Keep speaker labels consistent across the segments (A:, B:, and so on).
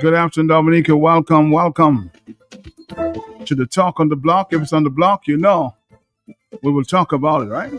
A: Good afternoon, Dominica. Welcome, welcome to the Talk on the Block. If it's on the block, you know we will talk about it, right?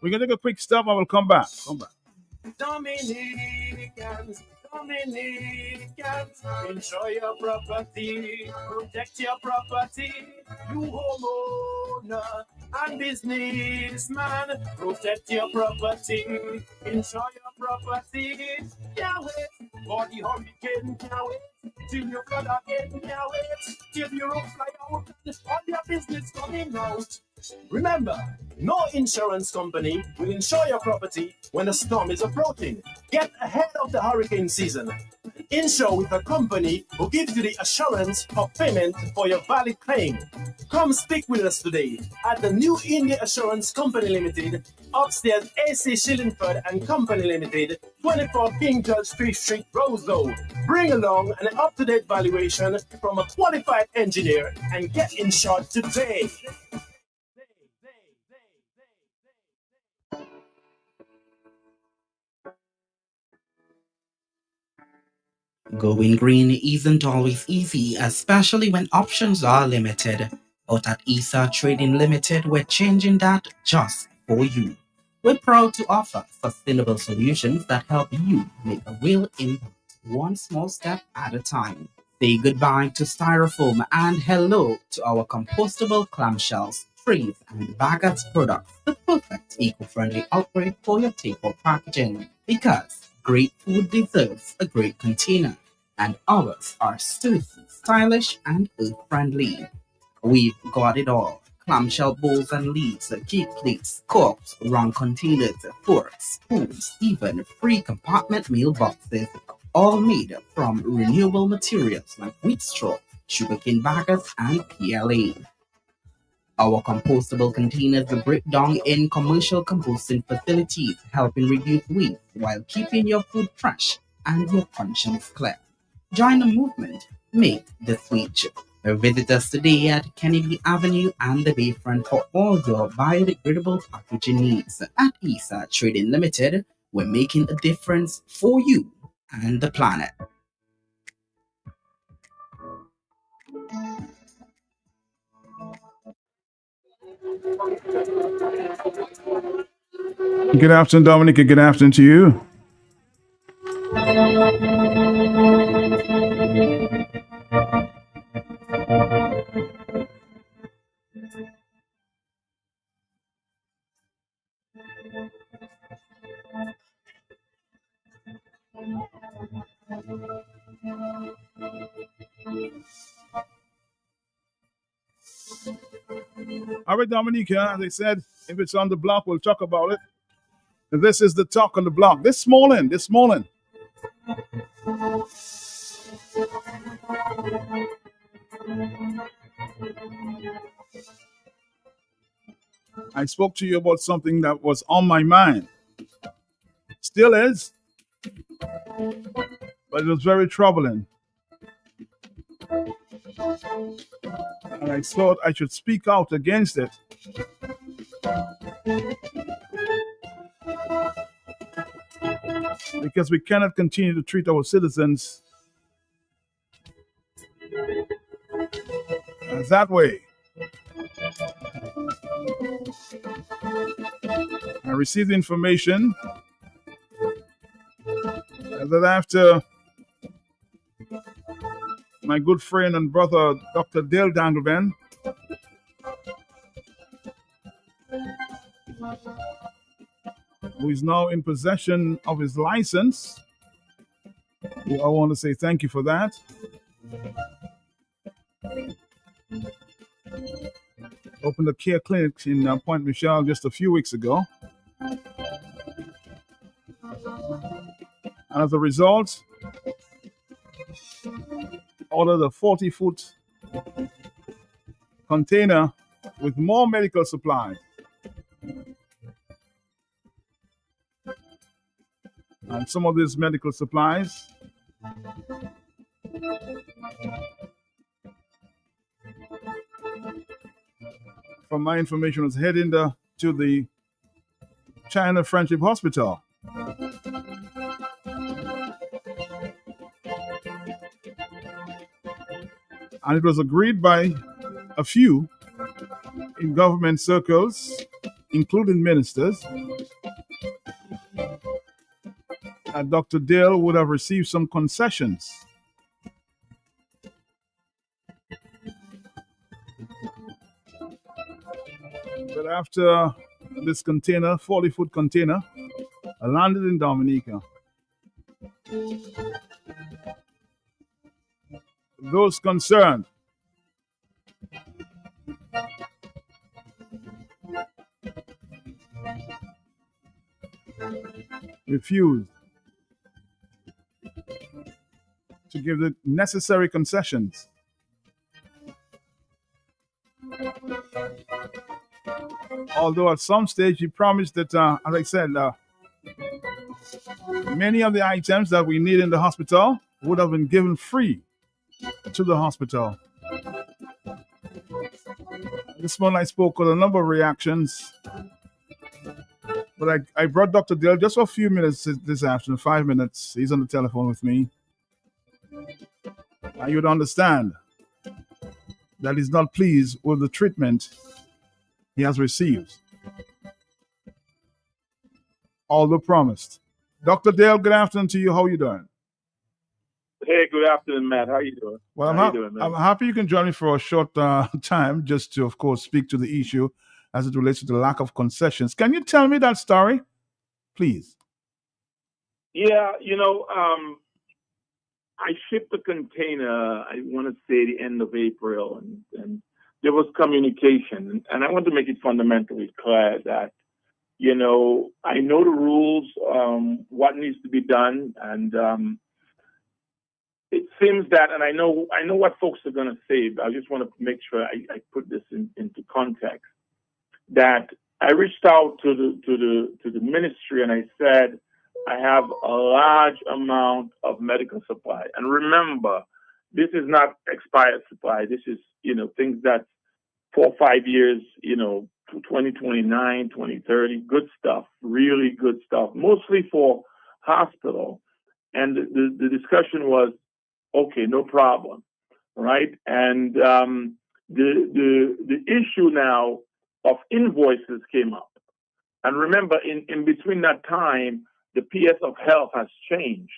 A: We're gonna take a quick stop. I will come back. Come back. Dominicans, Dominicans, enjoy your property, protect your property. You homeowner and businessman, protect your property, enjoy your property. Can't wait for the hurricane, can't wait till your flood again, can't wait till your roof fly out and all your business coming out. Remember, no insurance company will insure your property when a storm is approaching. Get ahead of the hurricane season. Insure with a company who gives you the assurance of payment for your valid claim. Come speak with us today at the New India Assurance Company Limited, upstairs AC Shillingford and Company Limited, 24 King George Street, Roseau. Bring along an up-to-date valuation from a qualified engineer and get insured today.
B: Going green isn't always easy, especially when options are limited. But at ESA Trading Limited, we're changing that just for you. We're proud to offer sustainable solutions that help you make a real impact, one small step at a time. Say goodbye to styrofoam and hello to our compostable clamshells, trays, and baggats products, the perfect eco-friendly upgrade for your takeout packaging. Because great food deserves a great container, and ours are sturdy, stylish, and earth-friendly. We've got it all. Clamshell bowls and leaves, cake plates, cups, round containers, forks, spoons, even free compartment meal boxes, all made from renewable materials like wheat straw, sugarcane baggers, and PLA. Our compostable containers break down in commercial composting facilities, helping reduce waste while keeping your food fresh and your conscience clear. Join the movement. Make the switch. Visit us today at Kennedy Avenue and the Bayfront for all your biodegradable packaging needs. At ESA Trading Limited, we're making a difference for you and the planet.
A: Good afternoon, Dominica. Good afternoon to you. All right, Dominica, as I said, if it's on the block, we'll talk about it. And this is the Talk on the Block. This morning, I spoke to you about something that was on my mind. Still is, but it was very troubling. And I thought I should speak out against it. Because we cannot continue to treat our citizens that way. I received information that after my good friend and brother, Dr. Dale Dangleben, who is now in possession of his license, I want to say thank you for that.
C: Opened a care clinic in Point Michelle just a few weeks ago. And as a result, ordered a 40-foot container with more medical supplies. And some of these medical supplies from my information was heading to the China Friendship Hospital. And it was agreed by a few in government circles, including ministers, that Dr. Dale would have received some concessions. But after this container, 40-foot container, landed in Dominica, those concerned refused to give the necessary concessions. Although at some stage he promised that, as I said, many of the items that we need in the hospital would have been given free to the hospital. This morning I spoke with a number of reactions, but I brought Dr. Dale just for a few minutes this afternoon, 5 minutes. He's on the telephone with me. And you'd understand that he's not pleased with the treatment he has received, although promised. Dr. Dale, good afternoon to you. How are you doing?
D: Hey, good afternoon, Matt. How are you doing?
C: Well, I'm happy you can join me for a short time just to, of course, speak to the issue as it relates to the lack of concessions. Can you tell me that story, please?
D: Yeah, I shipped a container, I want to say the end of April, and there was communication. And I want to make it fundamentally clear that, I know the rules, what needs to be done, and it seems that, and I know what folks are going to say, but I just want to make sure I put this into context, that I reached out to the ministry and I said, I have a large amount of medical supply. And remember, this is not expired supply. This is, things that 4 or 5 years, to 2029, 2030, good stuff, really good stuff, mostly for hospital. And the discussion was, okay, no problem, right? And the issue now of invoices came up. And remember, in between that time, the PS of Health has changed,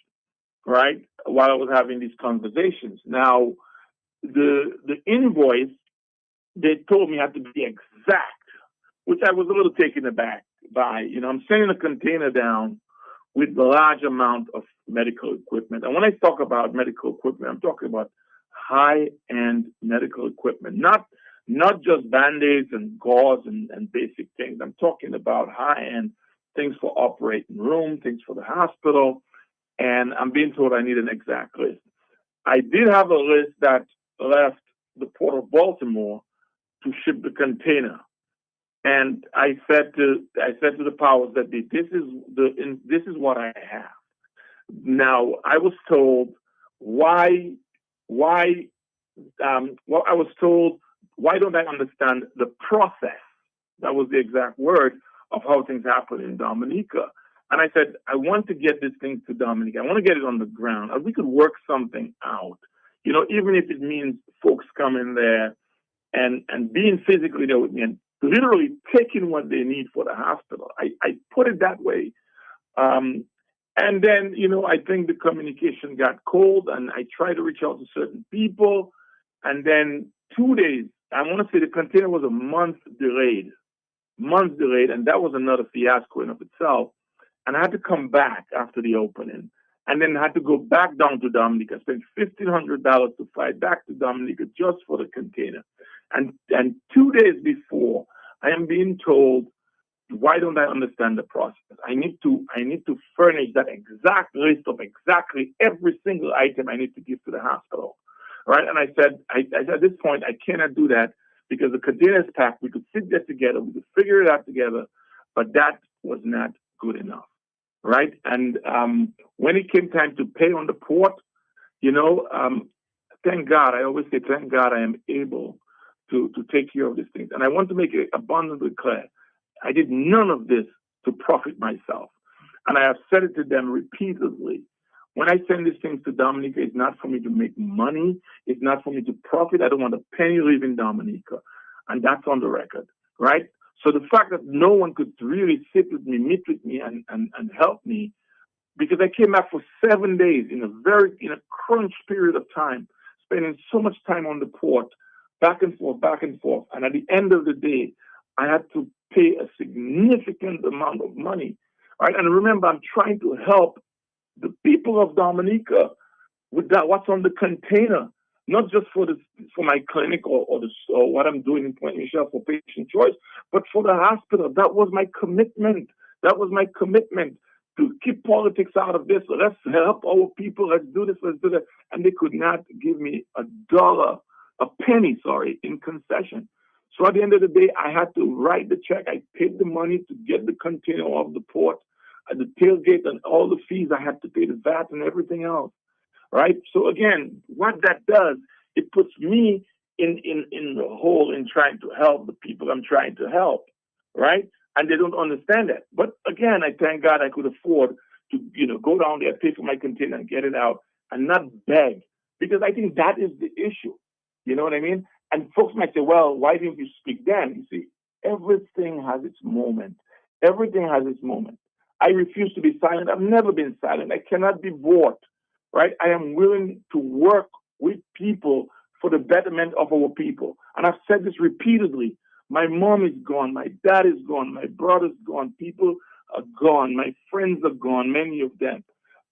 D: right? While I was having these conversations. Now, the invoice, they told me had to be exact, which I was a little taken aback by. I'm sending a container down with a large amount of medical equipment. And when I talk about medical equipment, I'm talking about high-end medical equipment, not just Band-Aids and gauze and basic things. I'm talking about high-end things for operating room, things for the hospital, and I'm being told I need an exact list. I did have a list that left the Port of Baltimore to ship the container, and I said to the powers that be, this is what I have. Now I was told why I was told, why don't I understand the process? That was the exact word of how things happen in Dominica. And I said, I want to get this thing to Dominica. I want to get it on the ground. And we could work something out, even if it means folks coming there and being physically there with me and literally taking what they need for the hospital. I put it that way. And then, I think the communication got cold and I tried to reach out to certain people. And then 2 days, I want to say the container was a month delayed, and that was another fiasco in of itself. And I had to come back after the opening, and then I had to go back down to Dominica. I spent $1,500 to fly back to Dominica just for the container. And 2 days before, I am being told, why don't I understand the process? I need to furnish that exact list of exactly every single item I need to give to the hospital. Right? And I said, at this point, I cannot do that because the container is packed. We could sit there together. We could figure it out together. But that was not good enough. Right? And when it came time to pay on the port, thank God, I always say, thank God I am able to take care of these things. And I want to make it abundantly clear. I did none of this to profit myself. And I have said it to them repeatedly. When I send these things to Dominica, it's not for me to make money. It's not for me to profit. I don't want a penny leaving Dominica. And that's on the record, right? So the fact that no one could really sit with me, meet with me, and help me, because I came back for 7 days in a crunch period of time, spending so much time on the port, back and forth. And at the end of the day, I had to pay a significant amount of money. Right? And remember, I'm trying to help the people of Dominica with that, what's on the container, not just for my clinic or what I'm doing in Point Michelle for Patient Choice, but for the hospital. That was my commitment. To keep politics out of this. Let's help our people. Let's do this. And they could not give me a penny, in concession. So at the end of the day, I had to write the check. I paid the money to get the container off the port, at the tailgate, and all the fees I had to pay, the VAT and everything else. Right? So again, what that does, it puts me in the hole in trying to help the people I'm trying to help. Right? And they don't understand that. But again, I thank God I could afford to, go down there, pay for my container and get it out and not beg. Because I think that is the issue. You know what I mean? And folks might say, well, why didn't you speak then? You see, everything has its moment. Everything has its moment. I refuse to be silent. I've never been silent. I cannot be bought, right? I am willing to work with people for the betterment of our people. And I've said this repeatedly. My mom is gone. My dad is gone. My brother's gone. People are gone. My friends are gone, many of them.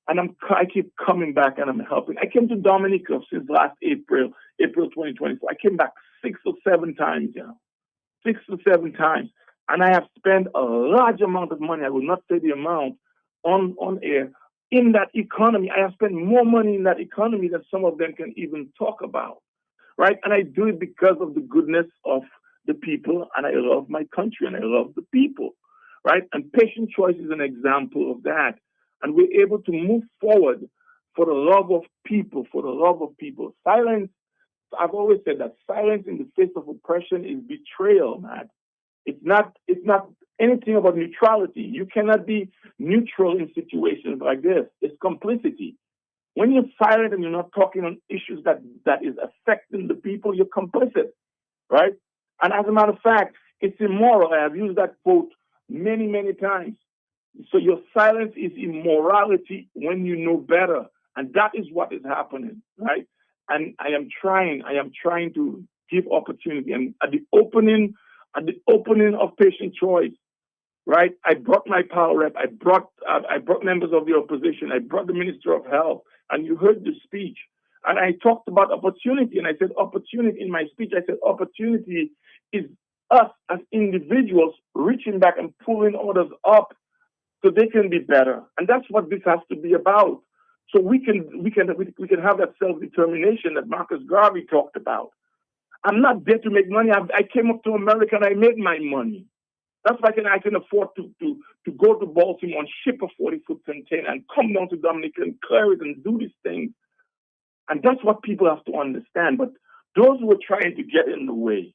D: And I keep coming back and I'm helping. I came to Dominica since last April 2024. I came back 6 or 7 times, 6 or 7 times. And I have spent a large amount of money, I will not say the amount, on air, in that economy. I have spent more money in that economy than some of them can even talk about, right? And I do it because of the goodness of the people, and I love my country, and I love the people, right? And Patient Choice is an example of that. And we're able to move forward for the love of people, Silence, I've always said that silence in the face of oppression is betrayal, man. It's not anything about neutrality. You cannot be neutral in situations like this. It's complicity. When you're silent and you're not talking on issues that is affecting the people, you're complicit, right? And as a matter of fact, it's immoral. I have used that quote many, many times. So your silence is immorality when you know better. And that is what is happening, right? And I am trying to give opportunity. And at the opening of Patient Choice, right, I brought my power rep, I brought members of the opposition, I brought the Minister of Health, and you heard the speech. And I talked about opportunity, and I said opportunity in my speech. I said opportunity is us as individuals reaching back and pulling others up so they can be better. And that's what this has to be about. So we can have that self-determination that Marcus Garvey talked about. I'm not there to make money. I came up to America and I made my money. That's why I can afford to go to Baltimore and ship a 40-foot container and come down to Dominica and clear it and do these things. And that's what people have to understand. But those who are trying to get in the way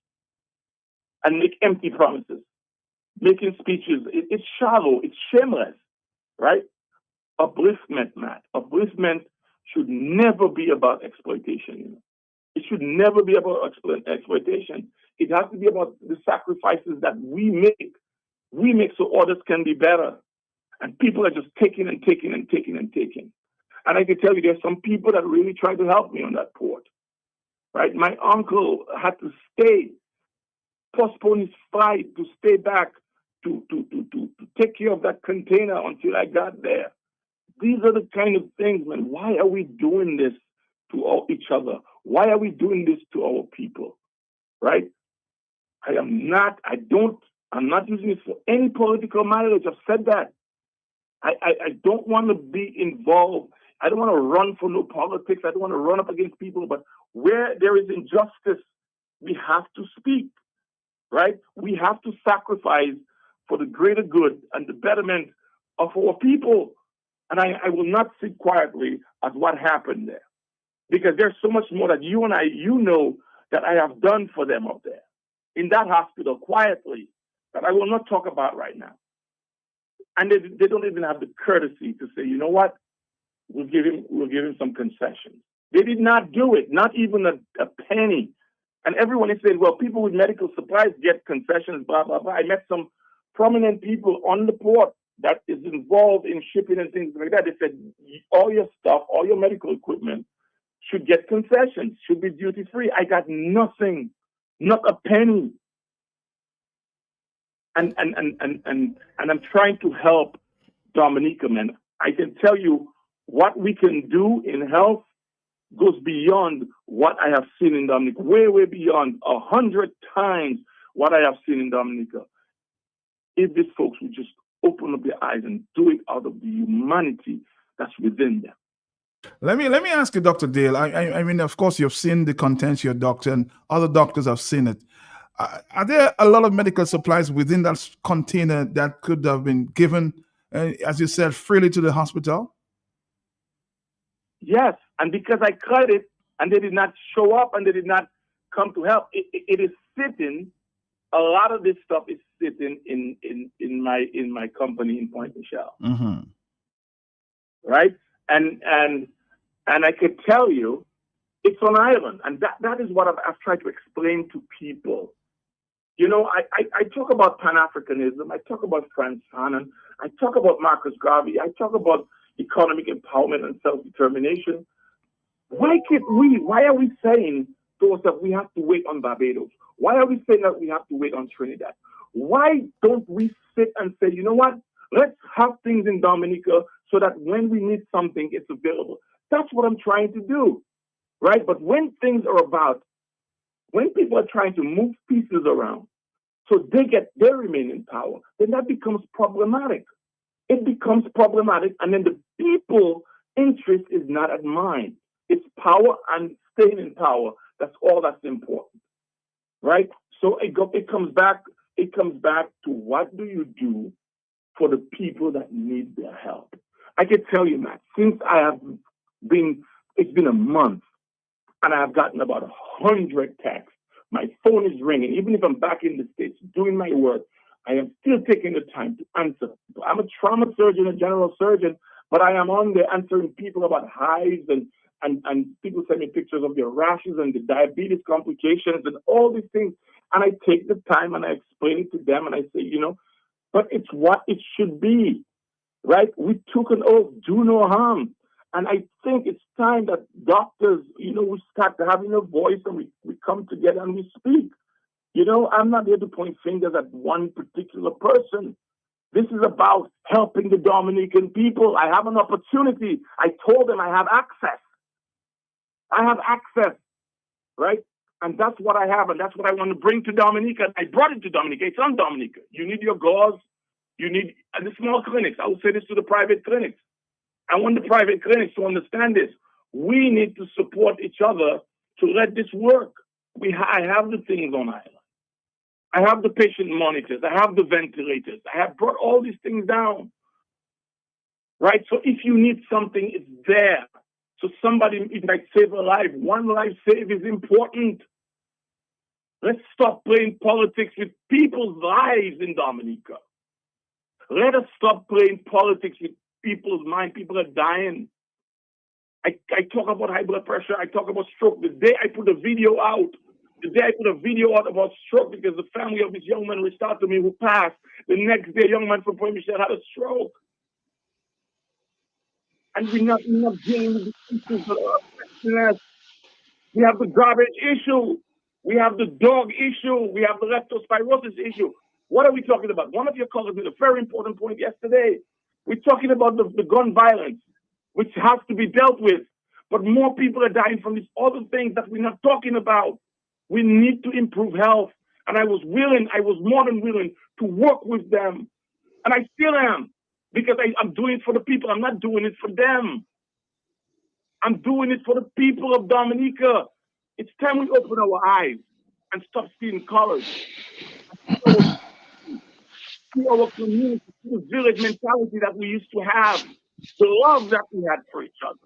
D: and make empty promises, making speeches, it's shallow, it's shameless, right? Upliftment, Matt. Upliftment should never be about exploitation. It should never be about exploitation. It has to be about the sacrifices that we make. We make so others can be better. And people are just taking and taking and taking and taking. And I can tell you, there's some people that really tried to help me on that port, right? My uncle had to postpone his flight to stay back to take care of that container until I got there. These are the kind of things, man. Why are we doing this to each other? Why are we doing this to our people? right? I'm not using it for any political mileage. I've said that. I don't want to be involved. I don't want to run for no politics. I don't want to run up against people. But where there is injustice, we have to speak, right? We have to sacrifice for the greater good and the betterment of our people. And I will not sit quietly at what happened there, because there's so much more that you know that I have done for them up there in that hospital quietly that I will not talk about right now. And they don't even have the courtesy to say, you know what, we'll give him some concessions. They did not do it, not even a penny. And everyone is saying, well, people with medical supplies get concessions, blah, blah, blah. I met some prominent people on the port that is involved in shipping and things like that. They said, all your stuff, all your medical equipment should get concessions, should be duty-free. I got nothing, not a penny. And I'm trying to help Dominica, man. I can tell you what we can do in health goes beyond what I have seen in Dominica, way, way beyond, 100 times what I have seen in Dominica. If these folks would just open up their eyes and do it out of the humanity that's within them.
C: Let me ask you, Dr. Dale. I mean, of course, you've seen the contents, your doctor, and other doctors have seen it. Are there a lot of medical supplies within that container that could have been given, as you said, freely to the hospital?
D: Yes, and because I cut it and they did not show up and they did not come to help, it is sitting. A lot of this stuff is sitting in my company in Point Michelle, right? And I could tell you, it's on island, and that is what I've tried to explain to people. You know, I talk about Pan-Africanism, I talk about Frantz Fanon, I talk about Marcus Garvey, I talk about economic empowerment and self-determination. Why are we saying to us that we have to wait on Barbados? Why are we saying that we have to wait on Trinidad? Why don't we sit and say, you know what, let's have things in Dominica so that when we need something, it's available. That's what I'm trying to do, right? But when people are trying to move pieces around so they remain in power, then that becomes problematic. It becomes problematic, and then the people interest is not at mind. It's power and staying in power. That's all that's important, right? So it comes back to what do you do for the people that need their help? I can tell you, Matt, since it's been a month, and I have gotten about 100 texts. My phone is ringing. Even if I'm back in the States doing my work, I am still taking the time to answer. I'm a trauma surgeon, a general surgeon, but I am on there answering people about hives and people send me pictures of their rashes and the diabetes complications and all these things. And I take the time and I explain it to them and I say, you know, but it's what it should be, right? We took an oath, do no harm. And I think it's time that doctors, you know, we start having a voice and we come together and we speak. You know, I'm not here to point fingers at one particular person. This is about helping the Dominican people. I have an opportunity. I told them I have access. I have access, right? And that's what I have, and that's what I want to bring to Dominica. I brought it to Dominica. It's on Dominica. You need your gauze. You need the small clinics. I will say this to the private clinics. I want the private clinics to understand this. We need to support each other to let this work. I have the things on island. I have the patient monitors. I have the ventilators. I have brought all these things down, right? So if you need something, it's there. So it might save a life. One life saved is important. Let's stop playing politics with people's lives in Dominica. Let us stop playing politics with people's mind. People are dying. I talk about high blood pressure. I talk about stroke. The day I put a video out about stroke because the family of this young man reached out to me who passed. The next day, a young man from Point Michelle had a stroke. And we're not dealing with the issues that are affecting us. We have the garbage issue. We have the dog issue. We have the leptospirosis issue. What are we talking about? One of your colleagues made a very important point yesterday. We're talking about the gun violence, which has to be dealt with. But more people are dying from these other things that we're not talking about. We need to improve health. And I was more than willing to work with them. And I still am, because I'm doing it for the people. I'm not doing it for them. I'm doing it for the people of Dominica. It's time we open our eyes and stop seeing colors. See our community, see the village mentality that we used to have, the love that we had for each other.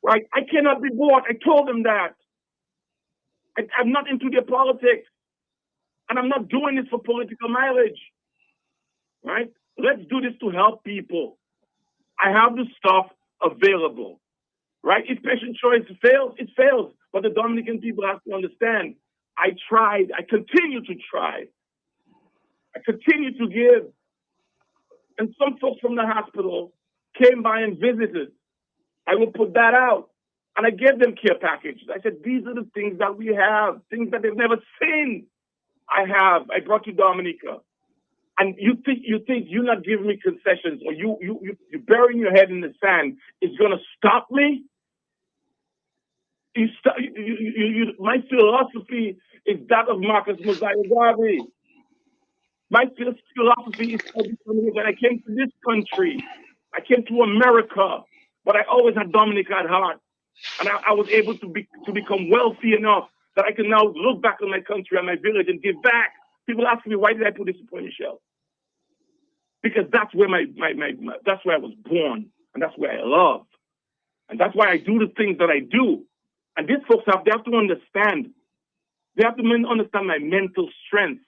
D: Right? I cannot be bought. I told them that. I'm not into their politics. And I'm not doing this for political mileage. Right? Let's do this to help people. I have the stuff available. Right? If patient choice fails, it fails. But the Dominican people have to understand, I tried. I continue to try. I continue to give. And some folks from the hospital came by and visited. I will put that out. And I gave them care packages. I said, these are the things that we have, things that they've never seen. I brought you Dominica. And you think you're not giving me concessions, or you burying your head in the sand is going to stop me? My philosophy is that of Marcus Mosiah Garvey. My philosophy is when I came to this country, I came to America, but I always had Dominica at heart. And I was able to become wealthy enough that I can now look back on my country and my village and give back. People ask me, why did I put this upon your shelf? Because that's where that's where I was born, and that's where I love. And that's why I do the things that I do. And these folks have to understand. They have to understand my mental strength.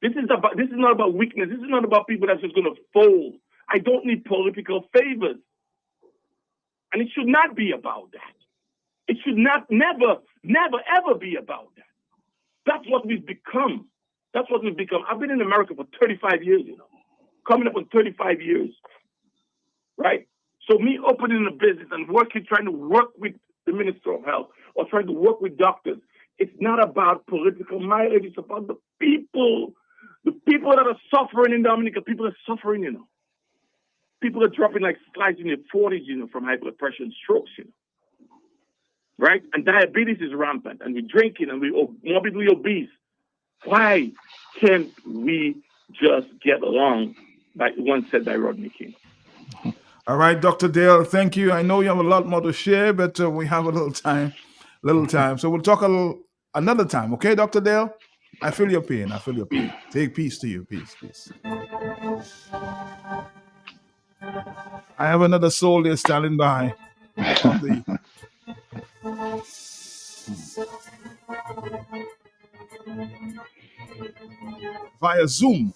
D: This is not about weakness. This is not about people that's just going to fold. I don't need political favors. And it should not be about that. It should never, ever be about that. That's what we've become. That's what we've become. I've been in America for 35 years, coming up on 35 years, right? So me opening a business and trying to work with the Minister of Health or trying to work with doctors, it's not about political mileage. It's about the people. The people that are suffering in Dominica, people are suffering, People are dropping like slides in their 40s, from high blood pressure and strokes, Right? And diabetes is rampant, and we're drinking, and we're morbidly obese. Why can't we just get along, like once said by Rodney King?
C: All right, Dr. Dale, thank you. I know you have a lot more to share, but we have a little time. So we'll talk another time, okay, Dr. Dale? I feel your pain. Take peace to you. Peace. I have another soul there standing by. Via Zoom.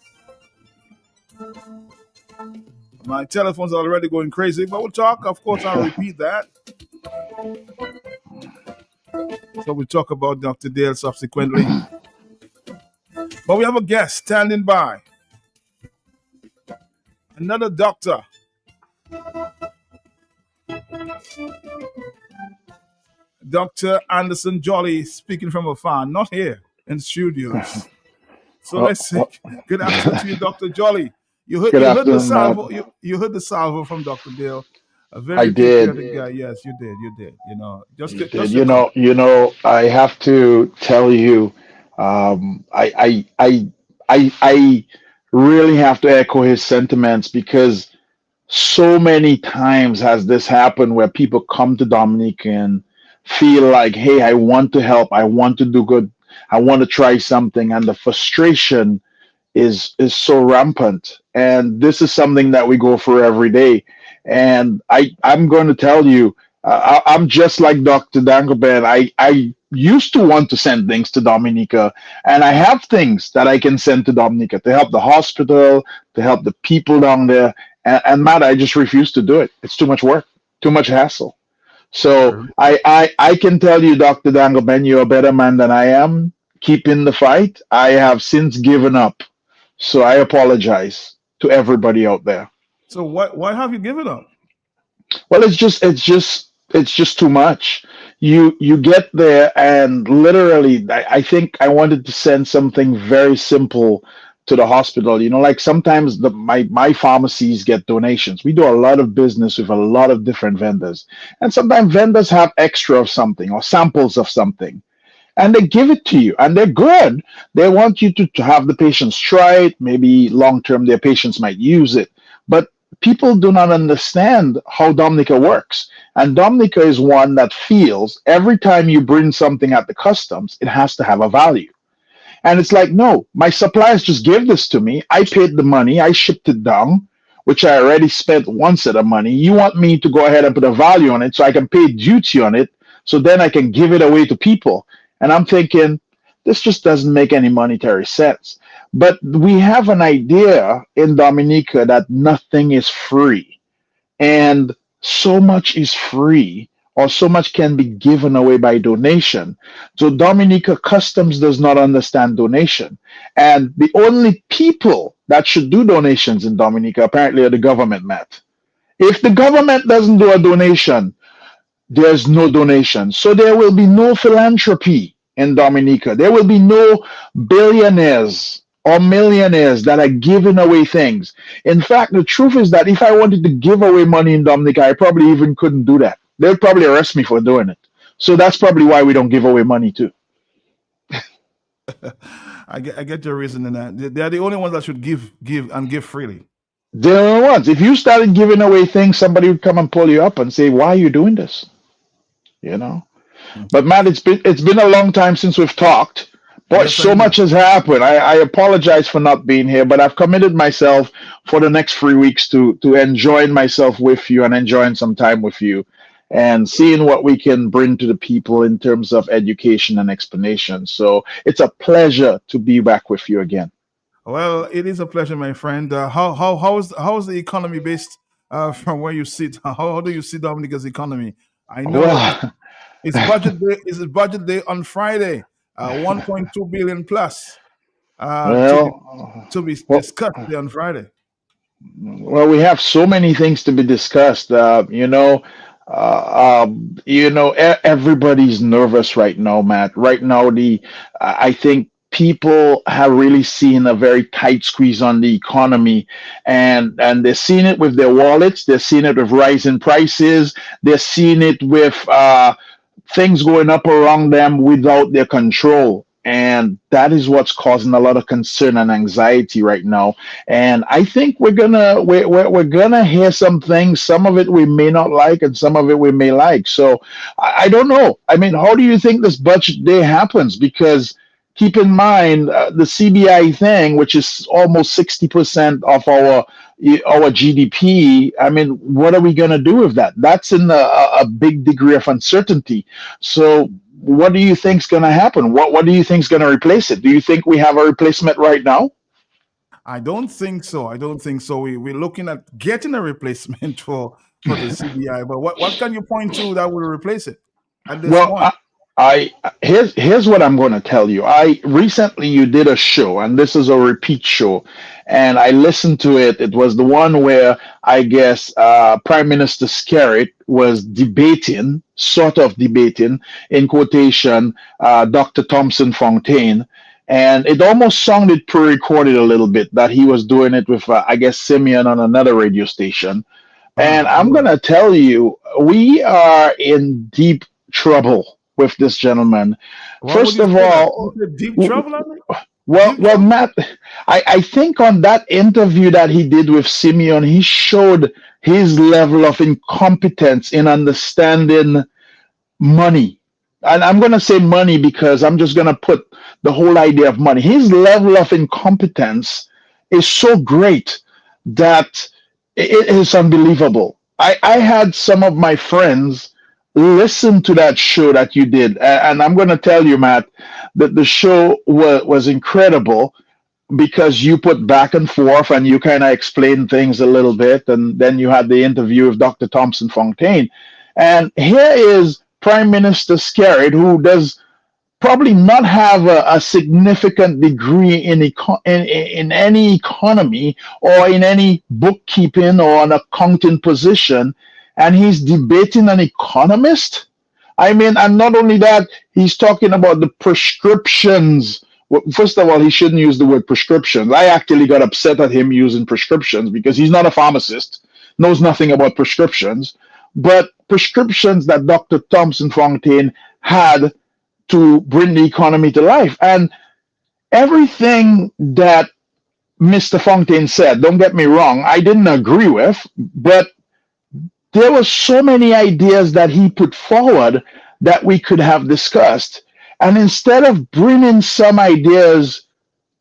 C: My telephone's already going crazy, but we'll talk. Of course, I'll repeat that. So we'll talk about Dr. Dale subsequently. But we have a guest standing by. Another doctor. Dr. Anderson Jolly speaking from afar, not here in studios. So let's say good afternoon to you, Dr. Jolly. You heard the salvo. You heard the salvo from Dr. Dale. A very patriotic guy. Yes, you did.
E: I have to tell you, I really have to echo his sentiments, because so many times has this happened where people come to Dominica and feel like, hey, I want to help, I want to do good, I want to try something, and the frustration is so rampant. And this is something that we go through every day. And I'm going to tell you, I'm just like Dr. Dangobin. I used to want to send things to Dominica, and I have things that I can send to Dominica to help the hospital, to help the people down there. And Matt, I just refuse to do it. It's too much work, too much hassle. So I can tell you, Dr. Dangobin, you're a better man than I am. Keep in the fight. I have since given up. So I apologize to everybody out there.
C: So why have you given up?
E: Well, it's just too much. You get there, and literally, I think I wanted to send something very simple to the hospital. Like sometimes my pharmacies get donations. We do a lot of business with a lot of different vendors, and sometimes vendors have extra of something or samples of something. and they give it to you, and they're good. They want you to have the patients try it. Maybe long term, their patients might use it. But people do not understand how Dominica works. And Dominica is one that feels every time you bring something at the customs, it has to have a value. And it's like, no, my suppliers just gave this to me. I paid the money, I shipped it down, which I already spent one set of money. You want me to go ahead and put a value on it so I can pay duty on it so then I can give it away to people. And I'm thinking, this just doesn't make any monetary sense. But we have an idea in Dominica that nothing is free, and so much is free, or so much can be given away by donation. So Dominica Customs does not understand donation. And the only people that should do donations in Dominica apparently are the government, Matt. If the government doesn't do a donation, there's no donation. So there will be no philanthropy in Dominica. There will be no billionaires or millionaires that are giving away things. In fact, the truth is that if I wanted to give away money in Dominica, I probably even couldn't do that. They'd probably arrest me for doing it. So that's probably why we don't give away money too.
C: I get your reason in that. They are the only ones that should give freely.
E: They're the only ones. If you started giving away things, somebody would come and pull you up and say, "Why are you doing this?" You know. But Matt, it's been a long time since we've talked. Boy,
C: Yes, I
E: so
C: know.
E: much has happened. I apologize for not being here, but I've committed myself for the next 3 weeks to enjoying myself with you and enjoying some time with you and seeing what we can bring to the people in terms of education and explanation. So it's a pleasure to be back with you again.
C: Well, it is a pleasure, my friend. How is the economy based from where you sit? How do you see Dominica's economy? I know
E: Well,
C: it's budget day. Is it budget day on Friday? 1.2 billion plus uh, to be
E: well,
C: to be
E: well,
C: discussed there on Friday.
E: Well, we have so many things to be discussed. Everybody's nervous right now, Matt. Right now, I think people have really seen a very tight squeeze on the economy, and they're seeing it with their wallets. They're seeing it with rising prices. They're seeing it with things going up around them without their control. And that is what's causing a lot of concern and anxiety right now. And I think we're gonna hear some things. Some of it we may not like, and some of it we may like. So I don't know. I mean, how do you think this budget day happens? Because keep in mind the CBI thing, which is almost 60% of our GDP. I mean, what are we gonna do with that? That's in a big degree of uncertainty. So what do you think's going to happen? What do you think's going to replace it? Do you think we have a replacement right now?
C: I don't think so. I don't think so. We're looking at getting a replacement for the CBI. But what can you point to that will replace it at this
E: Well,
C: point?
E: here's what I'm going to tell you. I recently you did a show, and this is a repeat show, and I listened to it. It was the one where I guess Prime Minister Skerrit was debating, sort of debating, in quotation, Dr. Thompson Fontaine. And it almost sounded pre-recorded a little bit that he was doing it with, I guess, Simeon on another radio station. And I'm
C: All
E: going
C: right.
E: to tell you, we are in deep trouble with this gentleman.
C: Why would
E: First
C: you
E: of
C: say that? You
E: all,
C: said deep
E: w-
C: trouble on it?
E: well,
C: Deep
E: well,
C: trouble?
E: Matt, I think on that interview that he did with Simeon, he showed his level of incompetence in understanding money. And I'm going to say money because I'm just going to put the whole idea of money. His level of incompetence is so great that it is unbelievable. I had some of my friends listen to that show that you did. And I'm going to tell you, Matt, that the show was incredible because you put back and forth and you kind of explained things a little bit. And then you had the interview with Dr. Thompson Fontaine. And here is Prime Minister Skerrit, who does probably not have a significant degree in any economy or in any bookkeeping or an accounting position, and he's debating an economist. I mean, and not only that, he's talking about the prescriptions. Well, first of all, he shouldn't use the word prescriptions. I actually got upset at him using prescriptions because he's not a pharmacist, knows nothing about prescriptions. But prescriptions that Dr. Thompson Fontaine had to bring the economy to life. And everything that Mr. Fontaine said, don't get me wrong, I didn't agree with, but there were so many ideas that he put forward that we could have discussed. And instead of bringing some ideas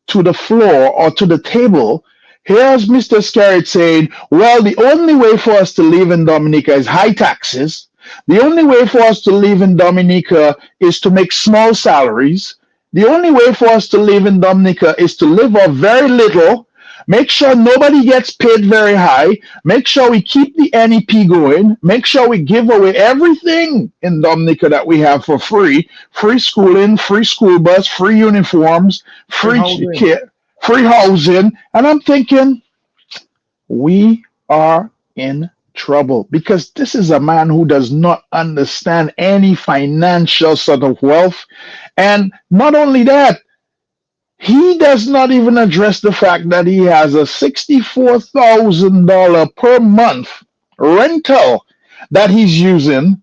E: to the floor or to the table, here's Mr. Scarrett saying, well, the only way for us to live in Dominica is high taxes. The only way for us to live in Dominica is to make small salaries. The only way for us to live in Dominica is to live off very little, make sure nobody gets paid very high, make sure we keep the NEP going, make sure we give away everything in Dominica that we have for free, free schooling, free school bus, free uniforms, free care, free housing. And I'm thinking, we are in trouble because this is a man who does not understand any financial sort of wealth. And not only that, he does not even address the fact that he has a $64,000 per month rental that he's using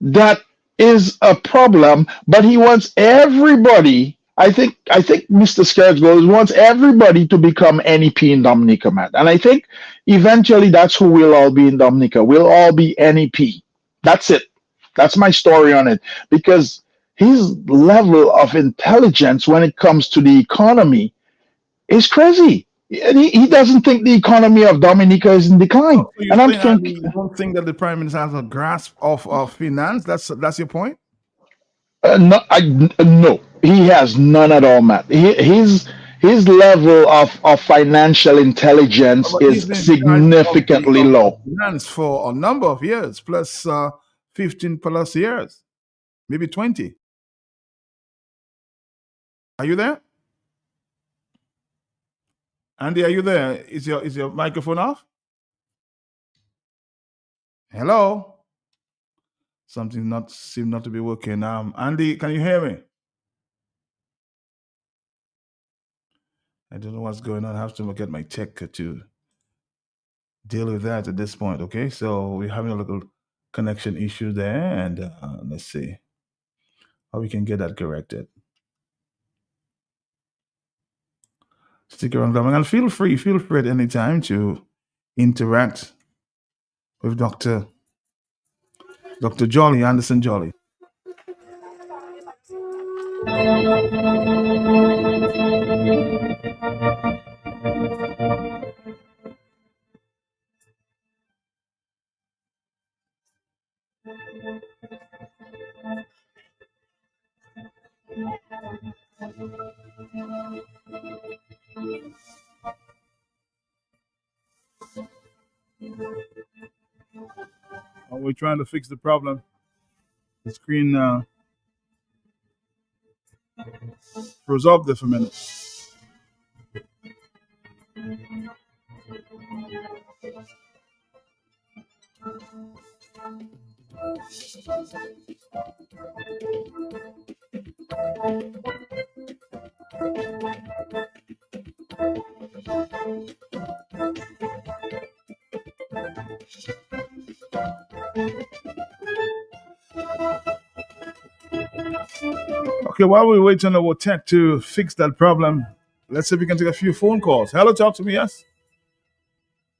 E: that is a problem, but he wants everybody. I think Mr. Scarsgold wants everybody to become NEP in Dominica, Matt. And I think eventually that's who we'll all be in Dominica. We'll all be NEP. That's it. That's my story on it. Because his level of intelligence when it comes to the economy is crazy. And he doesn't think the economy of Dominica is in decline.
C: So you
E: And I'm
C: saying,
E: thinking,
C: you don't think that the prime minister has a grasp of finance? That's your point?
E: no, he has none at all, Matt. His level of financial intelligence
C: But
E: is
C: he's been in charge
E: significantly
C: of
E: low.
C: finance for a number of years, plus 15 plus years, maybe 20. Are you there? Andy, are you there? Is your microphone off? Hello? Something not seem not to be working. Andy, can you hear me? I don't know what's going on. I have to get my tech to deal with that at this point. Okay, so we're having a little connection issue there, and let's see how we can get that corrected. Stick around, and feel free at any time to interact with Dr. Jolly, Anderson Jolly. While we're trying to fix the problem, the screen froze up there for a minute. Okay, while we wait on our tech to fix that problem, let's see if we can take a few phone calls. Hello, talk to me, yes?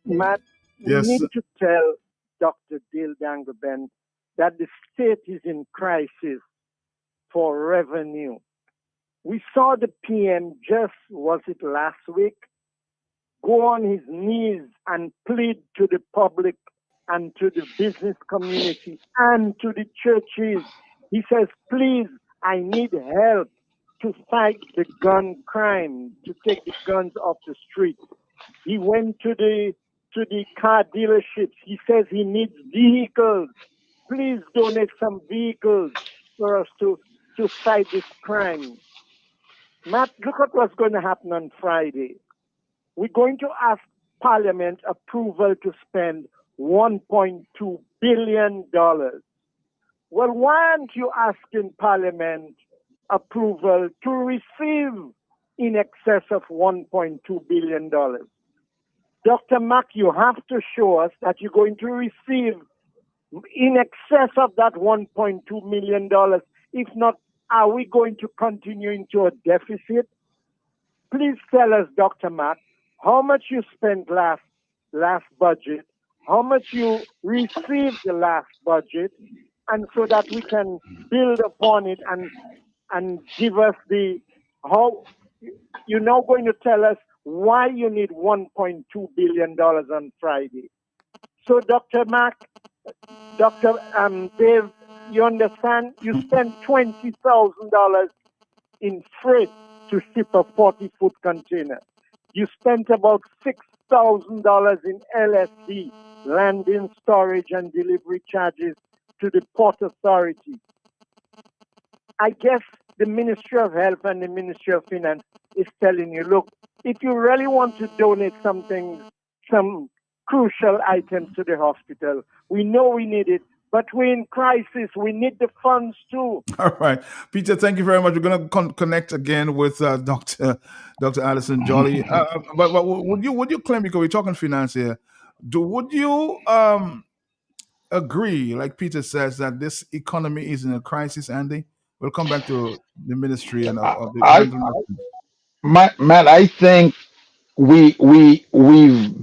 F: Matt,
C: Yes.
F: we need to tell Dr. Dale Dangoben that the state is in crisis for revenue. We saw the PM just, was it last week, go on his knees and plead to the public and to the business community and to the churches. He says, please, I need help to fight the gun crime, to take the guns off the street. He went to the car dealerships. He says he needs vehicles. Please donate some vehicles for us to fight this crime. Matt, look at what's going to happen on Friday. We're going to ask Parliament approval to spend $1.2 billion. Well, why aren't you asking Parliament approval to receive in excess of $1.2 billion? Dr. Mack, you have to show us that you're going to receive in excess of that $1.2 million, if not Are we going to continue into a deficit? Please tell us, Dr. Matt, how much you spent last budget, how much you received the last budget, and so that we can build upon it and give us the how you're now going to tell us why you need $1.2 billion on Friday. So, Dr. Mac, Dr. Dave, you understand? You spent $20,000 in freight to ship a 40-foot container. You spent about $6,000 in LSD, landing, storage, and delivery charges to the Port Authority. I guess the Ministry of Health and the Ministry of Finance is telling you, look, if you really want to donate something, some crucial items to the hospital, we know we need it, but we're in crisis. We need the funds too.
C: All right, Peter. Thank you very much. We're going to connect again with Dr. Allison Jolly. But would you claim, because we're talking finance here, would you agree, like Peter says, that this economy is in a crisis, Andy? We'll come back to the ministry and of the
E: I,
C: gentleman.
E: Matt, I think we've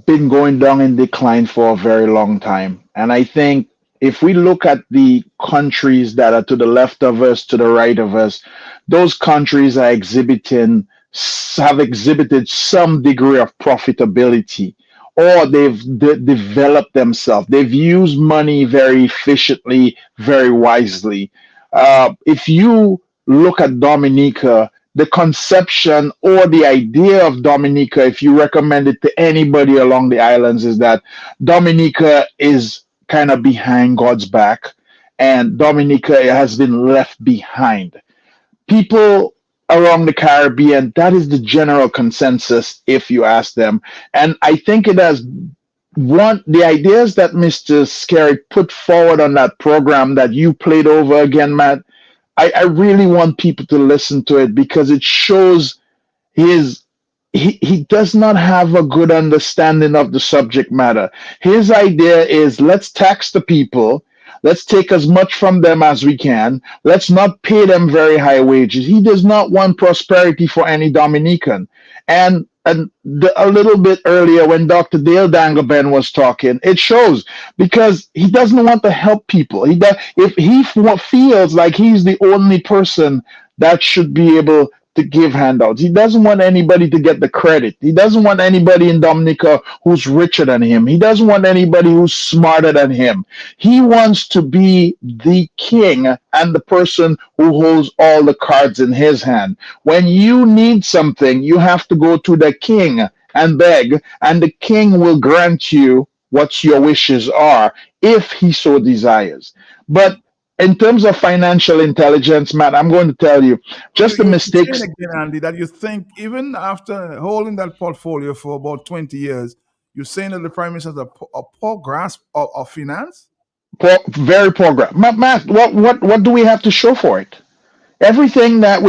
E: been going down in decline for a very long time, and I think if we look at the countries that are to the left of us, to the right of us, those countries are have exhibited some degree of profitability, or they've developed themselves. They've used money very efficiently, very wisely. If you look at Dominica, the conception or the idea of Dominica, if you recommend it to anybody along the islands, is that Dominica is kind of behind God's back, and Dominica has been left behind. People around the Caribbean, that is the general consensus if you ask them. And I think it has the ideas that Mr. Scary put forward on that program that you played over again, Matt. I really want people to listen to it, because it shows he does not have a good understanding of the subject matter. His idea is, let's tax the people. Let's take as much from them as we can. Let's not pay them very high wages. He does not want prosperity for any Dominican. And a little bit earlier, when Dr. Dale Dangoben was talking, it shows, because he doesn't want to help people. If he feels like he's the only person that should be able to give handouts, he doesn't want anybody to get the credit. He doesn't want anybody in Dominica who's richer than him. He doesn't want anybody who's smarter than him. He wants to be the king and the person who holds all the cards in his hand. When you need something, you have to go to the king and beg, and the king will grant you what your wishes are, if he so desires. But in terms of financial intelligence, Matt, I'm going to tell you, just the
C: You're
E: mistakes.
C: saying again, Andy, that you think even after holding that portfolio for about 20 years, you're saying that the Prime Minister has a poor grasp of finance?
E: Very poor graph. Matt, what do we have to show for it? Everything that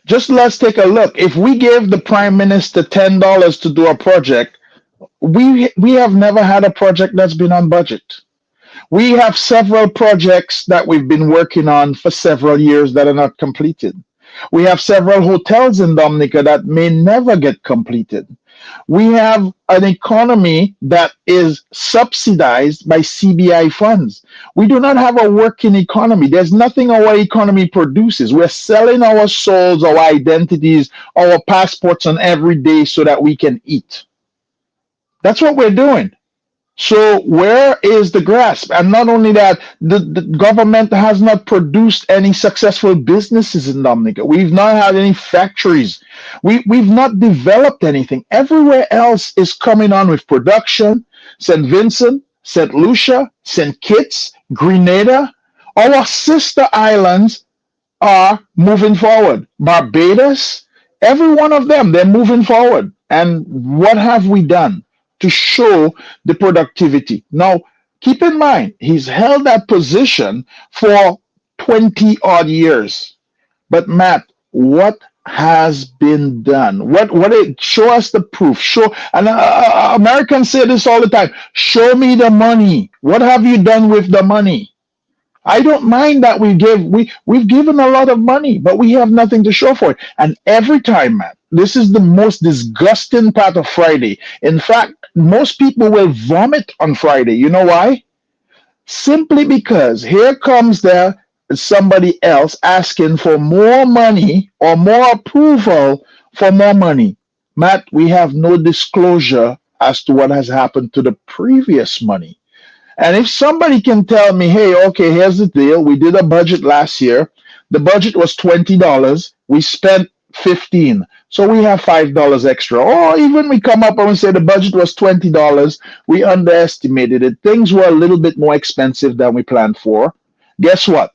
E: just let's take a look. If we gave the Prime Minister $10 to do a project, we have never had a project that's been on budget. We have several projects that we've been working on for several years that are not completed. We have several hotels in Dominica that may never get completed. We have an economy that is subsidized by CBI funds. We do not have a working economy. There's nothing our economy produces. We're selling our souls, our identities, our passports on every day so that we can eat. That's what we're doing. So where is the grasp? And not only that, the government has not produced any successful businesses in Dominica. We've not had any factories. We've not developed anything. Everywhere else is coming on with production. St. Vincent, St. Lucia, St. Kitts, Grenada, our sister islands are moving forward. Barbados, every one of them, they're moving forward. And what have we done to show the productivity? Now, keep in mind, he's held that position for 20 odd years. But Matt, what has been done? Show us the proof. Americans say this all the time. Show me the money. What have you done with the money? I don't mind that we've given a lot of money, but we have nothing to show for it. And every time, man, this is the most disgusting part of Friday. In fact, most people will vomit on Friday. You know why? Simply because here comes there somebody else asking for more money or more approval for more money. Matt, we have no disclosure as to what has happened to the previous money. And if somebody can tell me, hey, okay, here's the deal. We did a budget last year. The budget was $20. We spent 15. So we have $5 extra. Or even we come up and we say the budget was $20. We underestimated it. Things were a little bit more expensive than we planned for. Guess what?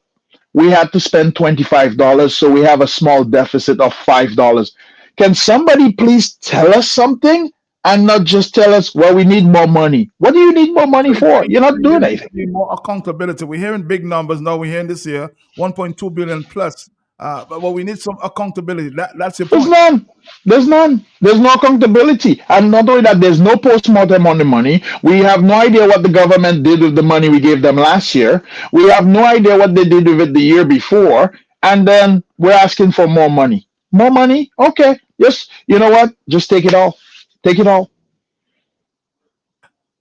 E: We had to spend $25. So we have a small deficit of $5. Can somebody please tell us something? And not just tell us, well, we need more money. What do you need more money for? You're not doing anything.
C: We need more accountability. We're hearing big numbers now. We're hearing this year 1.2 billion plus. But we need some accountability. That's your
E: There's
C: point.
E: none. There's none. There's no accountability. And not only that, there's no postmortem on the money. We have no idea what the government did with the money we gave them last year. We have no idea what they did with it the year before. And then we're asking for more money. More money? Okay. Yes. You know what? Just take it all. Take it all.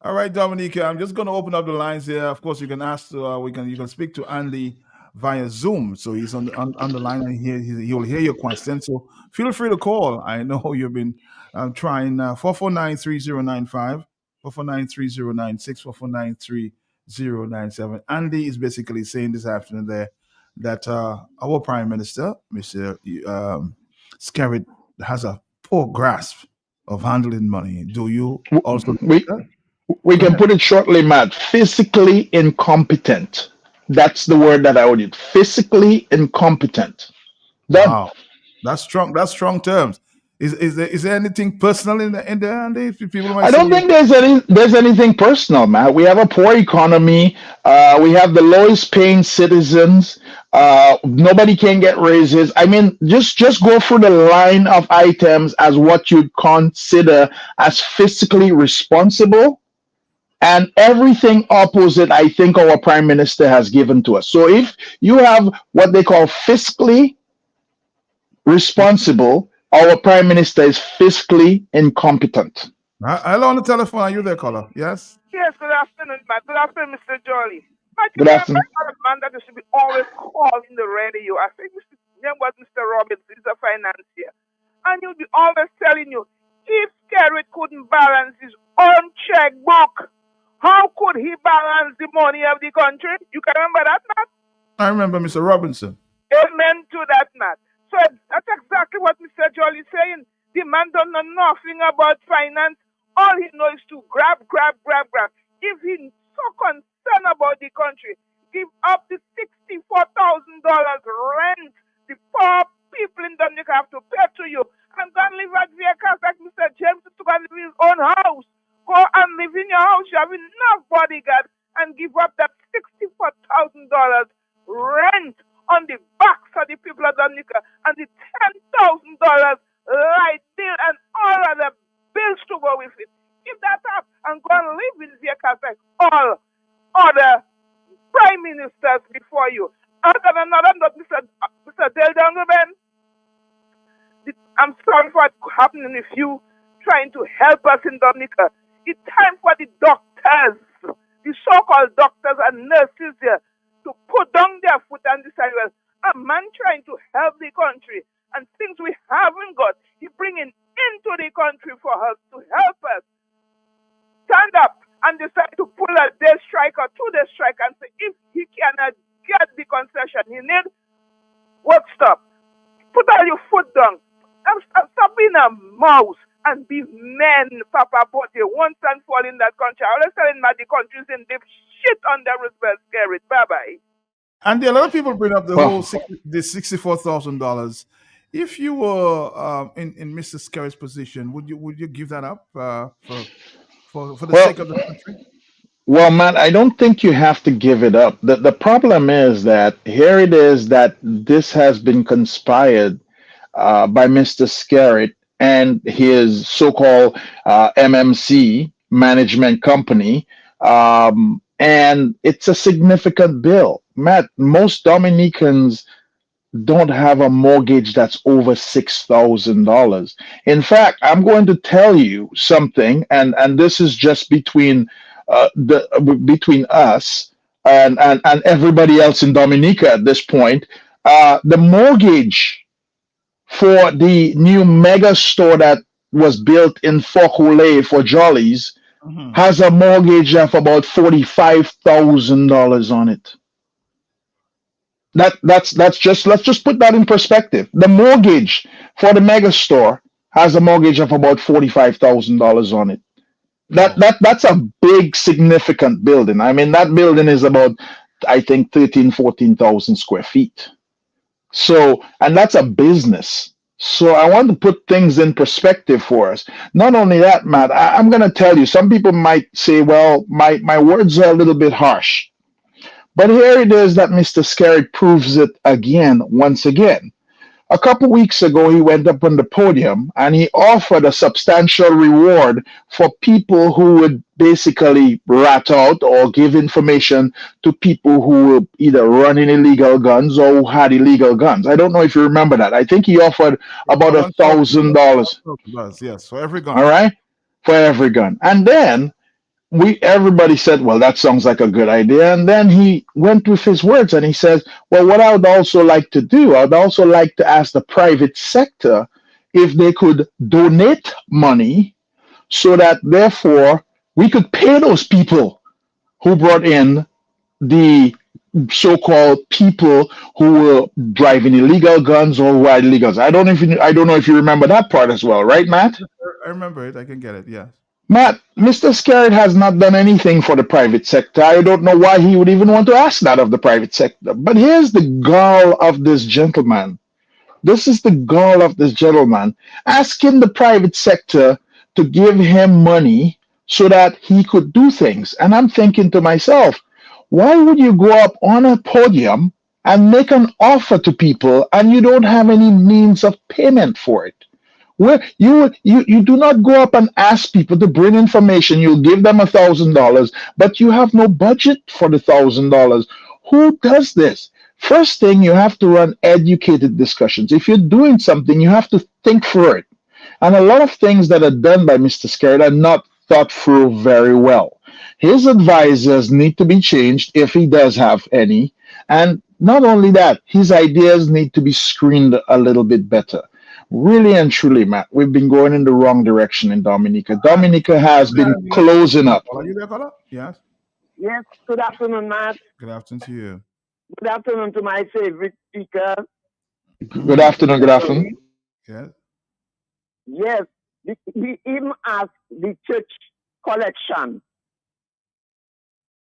C: All right, Dominique. I'm just going to open up the lines here. Of course, you can ask. You can speak to Andy via Zoom. So he's on the line, and he'll hear your question. So feel free to call. I know you've been trying 449-3095, 449-3096, 449-3097. Andy is basically saying this afternoon there that our Prime Minister, Mr. Skerritt, has a poor grasp of handling money. Do you also
E: We we can put it shortly, Matt. Physically incompetent. That's the word that I would use. Physically incompetent. Done.
C: Wow, that's strong. That's strong terms. Is there anything personal in there, Andy? People might
E: I don't
C: say,
E: think there's anything personal, Matt. We have a poor economy. We have the lowest paying citizens. Nobody can get raises. I mean, just go through the line of items as what you'd consider as fiscally responsible, and everything opposite. I think our prime minister has given to us. So if you have what they call fiscally responsible, our prime minister is fiscally incompetent.
C: hello on the telephone. Are you there, caller? Yes.
G: Yes, good afternoon, Matt. Good afternoon, Mr. Jolly. Matt,
E: Good afternoon.
G: a man that you should be always calling the radio. I think Mr. name was Mr. Robbins. He's a financier. And he'll be always telling you, if Skerritt couldn't balance his own checkbook, how could he balance the money of the country? You can remember that, Matt?
C: I remember Mr. Robinson.
G: Amen to that, Matt. So that's exactly what Mr. Jolly is saying. The man don't know nothing about finance. All he knows is to grab. If he's so concerned about the country, give up the $64,000 rent the poor people in Dominica have to pay to you. And go and live at vehicles like Mr. James to go and live in his own house. Go and live in your house. You have enough bodyguard and give up that $64,000 rent on the backs of the people of Dominica and the $10,000 light bill and all other bills to go with it. Give that up and go and live in vehicles like all other prime ministers before you. Other than that, Mr. Dale Dangoben, I'm sorry for what's happening with you trying to help us in Dominica. It's time for the doctors, the so-called doctors and nurses here, to put down their foot and decide, well, a man trying to help the country and things we haven't got, he bringing into the country for us to help us. Stand up and decide to pull a day strike or 2-day strike and say if he cannot get the concession he need, work stop. Put all your foot down. Stop being a mouse and be men, Papa Bote, once and for all in that country. I was telling my the country's in deep shit on the Roosevelt Skerritt. Bye-bye.
C: And a lot of people bring up the whole the $64,000. If you were in Mr. Skerritt's position, would you give that up for the sake of the country?
E: Well, man, I don't think you have to give it up. The problem is that here it is that this has been conspired by Mr. Skerritt and his so-called MMC management company, and it's a significant bill. Matt, most Dominicans don't have a mortgage that's over $6,000. In fact, I'm going to tell you something, and this is just the between us and everybody else in Dominica at this point. The mortgage for the new mega store that was built in Fort Roulet for Jollies
C: Mhm.
E: has a mortgage of about $45,000 on it. That's just, let's just put that in perspective. The mortgage for the mega store has a mortgage of about $45,000 on it.
C: Wow.
E: That's a big significant building. I mean, that building is about, I think, 13, 14,000 square feet. So, and that's a business. So I want to put things in perspective for us. Not only that, Matt, I'm going to tell you, some people might say, well, my words are a little bit harsh. But here it is that Mr. Skerritt proves it again, once again. A couple weeks ago, he went up on the podium and he offered a substantial reward for people who would basically rat out or give information to people who were either running illegal guns or who had illegal guns. I don't know if you remember that. I think he offered about a $1,000.
C: Yes, for every
E: All
C: gun.
E: right, for every gun. And then we everybody said, well, that sounds like a good idea. And then he went with his words and he says, well, what I would also like to do, I'd also like to ask the private sector if they could donate money so that therefore we could pay those people who brought in the so-called people who were driving illegal guns or who had illegal guns. I don't know if you remember that part as well, right, Matt?
C: I remember it. I can get it. Yes.
E: Matt, Mr. Skerritt has not done anything for the private sector. I don't know why he would even want to ask that of the private sector. But here's the gall of this gentleman. This is the gall of this gentleman asking the private sector to give him money so that he could do things. And I'm thinking to myself, why would you go up on a podium and make an offer to people and you don't have any means of payment for it? Where you do not go up and ask people to bring information, you'll give them $1,000, but you have no budget for the $1,000. Who does this? First thing, you have to run educated discussions. If you're doing something, you have to think through it. And a lot of things that are done by Mr. Skerritt are not thought through very well. His advisors need to be changed if he does have any. And not only that, his ideas need to be screened a little bit better. Really and truly, Matt, we've been going in the wrong direction in Dominica. Dominica has been closing up.
C: Are you there, caller? Yes.
F: Yes, good afternoon, Matt.
C: Good afternoon to you.
F: Good afternoon to my favorite speaker.
E: Good afternoon. Good afternoon.
C: Yes.
F: Yes, we even asked the church collection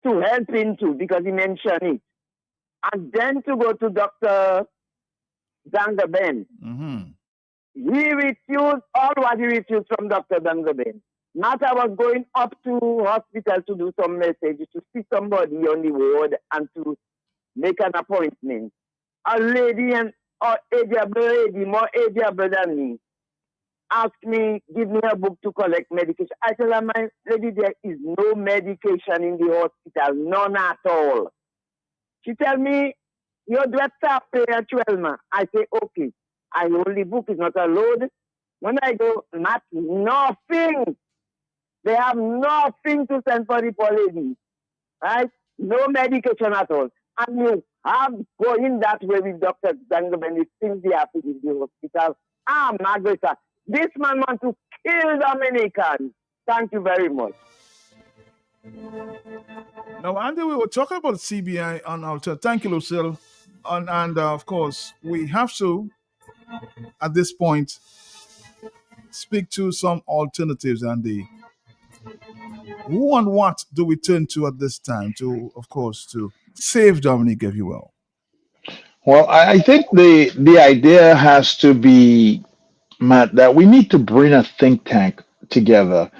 F: to help into because he mentioned it. And then to go to Dr. Dangaben.
C: Mm-hmm.
F: He refused all what he refused from Dr. Dangaben. Not I was going up to hospital to do some message, to see somebody on the ward and to make an appointment. A lady and or agable lady, more agable than me, asked me, give me a book to collect medication. I tell her, my lady, there is no medication in the hospital, none at all. She tell me, your director pay at 12 ma. I say, okay. I only book is not allowed. When I go, not nothing. They have nothing to send for the poor lady. Right? No medication at all. And you have going that way with Dr. Dangaben, the things they have to give the hospital. Margareta, this man wants to kill Dominicans. Thank you very much.
C: Now, Andy, we were talking about CBI on our turn. Thank you, Lucille. And of course, we have to, at this point, speak to some alternatives, Andy. Who and what do we turn to at this time to, of course, to save Dominica, if you will?
E: Well, I think the idea has to be, Matt, that we need to bring a think tank together.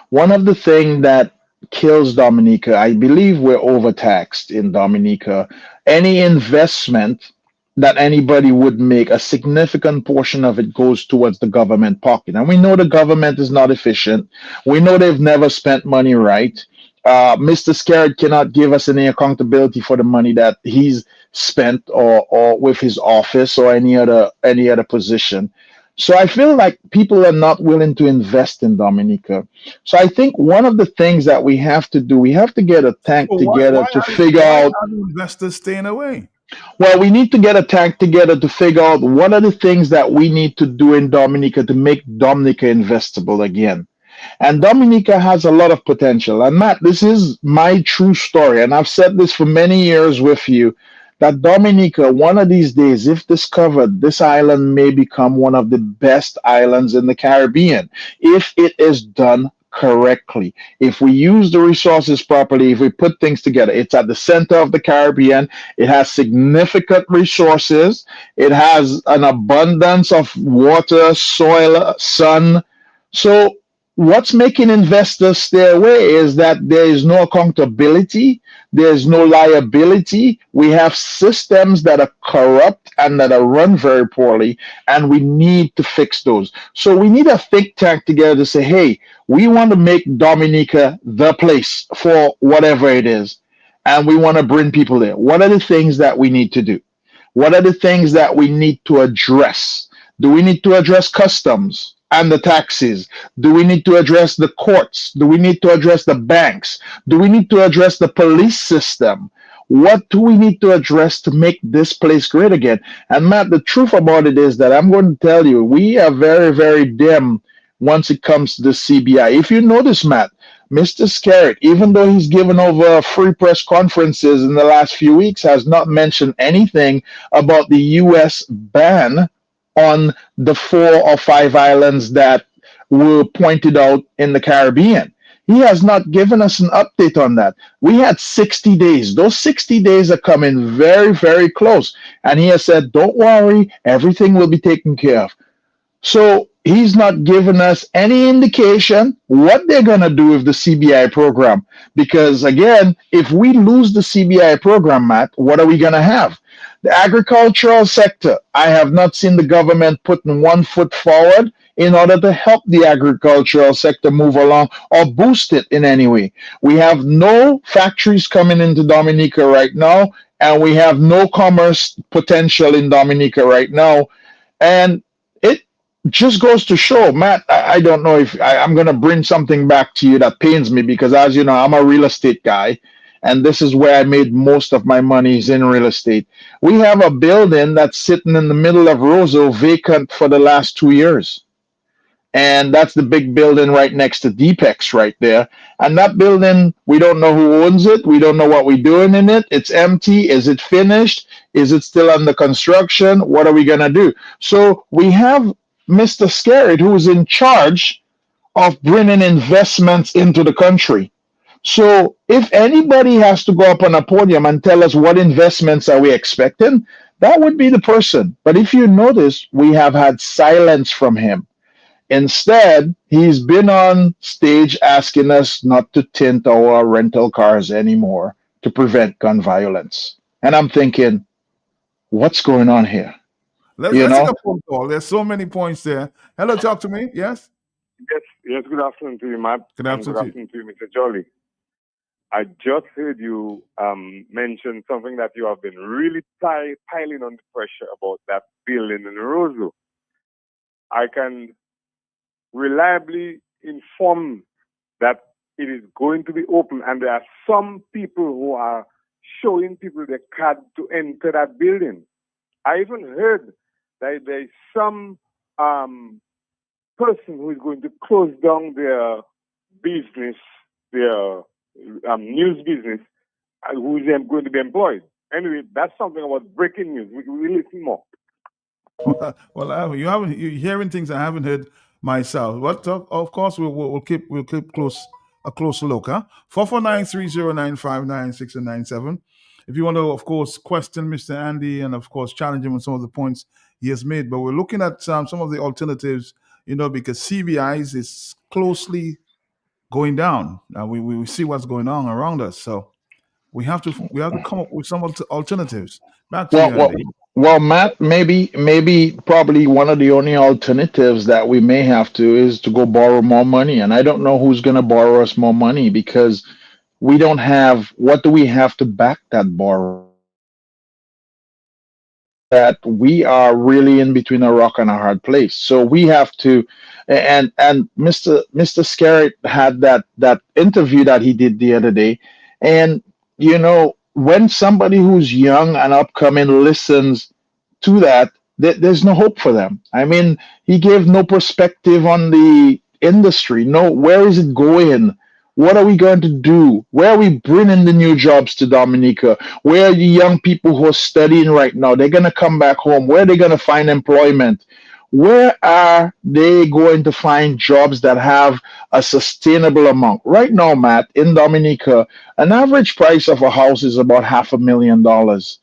E: One of the things that kills Dominica, I believe we're overtaxed in Dominica. Any investment that anybody would make, a significant portion of it goes towards the government pocket. And we know the government is not efficient. We know they've never spent money right. Mr. Scared cannot give us any accountability for the money that he's spent, or with his office or any other position. So I feel like people are not willing to invest in Dominica. So I think one of the things that we have to do, we have to get a tank
C: So
E: together to figure
C: why
E: out.
C: are the investors staying away?
E: Well, we need to get a tank together to figure out what are the things that we need to do in Dominica to make Dominica investable again. And Dominica has a lot of potential. And Matt, this is my true story. And I've said this for many years with you, that Dominica, one of these days, if discovered, this island may become one of the best islands in the Caribbean if it is done correctly. If we use the resources properly, if we put things together, it's at the center of the Caribbean. It has significant resources. It has an abundance of water, soil, sun. So what's making investors stay away is that there is no accountability, there's no liability. We have systems that are corrupt and that are run very poorly, and we need to fix those. So we need a think tank together to say, hey, we want to make Dominica the place for whatever it is, and we want to bring people there. What are the things that we need to do? What are the things that we need to address? Do we need to address customs and the taxes? Do we need to address the courts? Do we need to address the banks? Do we need to address the police system? What do we need to address to make this place great again? And Matt, the truth about it is that I'm going to tell you, we are very, very dim once it comes to the CBI. If you notice, Matt, Mr. Scarrett, even though he's given over free press conferences in the last few weeks, has not mentioned anything about the U.S. ban on the 4 or 5 islands that were pointed out in the Caribbean. He has not given us an update on that. We had 60 days. Those 60 days are coming very, very close. And he has said, don't worry, everything will be taken care of. So he's not given us any indication what they're going to do with the CBI program. Because again, if we lose the CBI program, Matt, what are we going to have? The agricultural sector, I have not seen the government putting one foot forward in order to help the agricultural sector move along or boost it in any way. We have no factories coming into Dominica right now, and we have no commerce potential in Dominica right now. And it just goes to show, Matt, I don't know if I'm going to bring something back to you that pains me because, as you know, I'm a real estate guy. And this is where I made most of my money is in real estate. We have a building that's sitting in the middle of Roseau vacant for the last 2 years. And that's the big building right next to Deepex right there. And that building, we don't know who owns it. We don't know what we're doing in it. It's empty. Is it finished? Is it still under construction? What are we going to do? So we have Mr. Scarrett, who is in charge of bringing investments into the country. So if anybody has to go up on a podium and tell us what investments are we expecting, that would be the person. But if you notice, we have had silence from him. Instead, he's been on stage asking us not to tint our rental cars anymore to prevent gun violence. And I'm thinking, what's going on here?
C: Let's take a phone call. There's so many points there. Hello, talk to me. Yes?
H: Yes, good afternoon to you, Matt.
C: Good afternoon
H: to you, Mr. Jolly. I just heard you mention something that you have been really piling on the pressure about that building in Roseau. I can reliably inform that it is going to be open, and there are some people who are showing people the card to enter that building. I even heard that there is some person who is going to close down their business, their news business, who is going to be employed. Anyway, that's something about breaking news. We listen more.
C: Well, you're hearing things I haven't heard myself. But of course, we'll keep a close look. 449-3095-9697. If you want to, of course, question Mr. Andy and of course challenge him on some of the points he has made, but we're looking at some of the alternatives, because CBIs is closely going down. We see what's going on around us, so we have to come up with some alternatives. Back to you, Andy.
E: Well, Matt, maybe probably one of the only alternatives that we may have to is to go borrow more money, and I don't know who's going to borrow us more money because we don't have, what do we have to back that borrow? That we are really in between a rock and a hard place. So we have to, and Mr. Scarrett had that interview that he did the other day, and when somebody who's young and upcoming listens to that, there's no hope for them. I mean, he gave no perspective on the industry. No, where is it going? What are we going to do? Where are we bringing the new jobs to Dominica? Where are the young people who are studying right now? They're going to come back home. Where are they going to find employment? Where are they going to find jobs that have a sustainable amount? Right now, Matt, in Dominica, an average price of a house is about $500,000.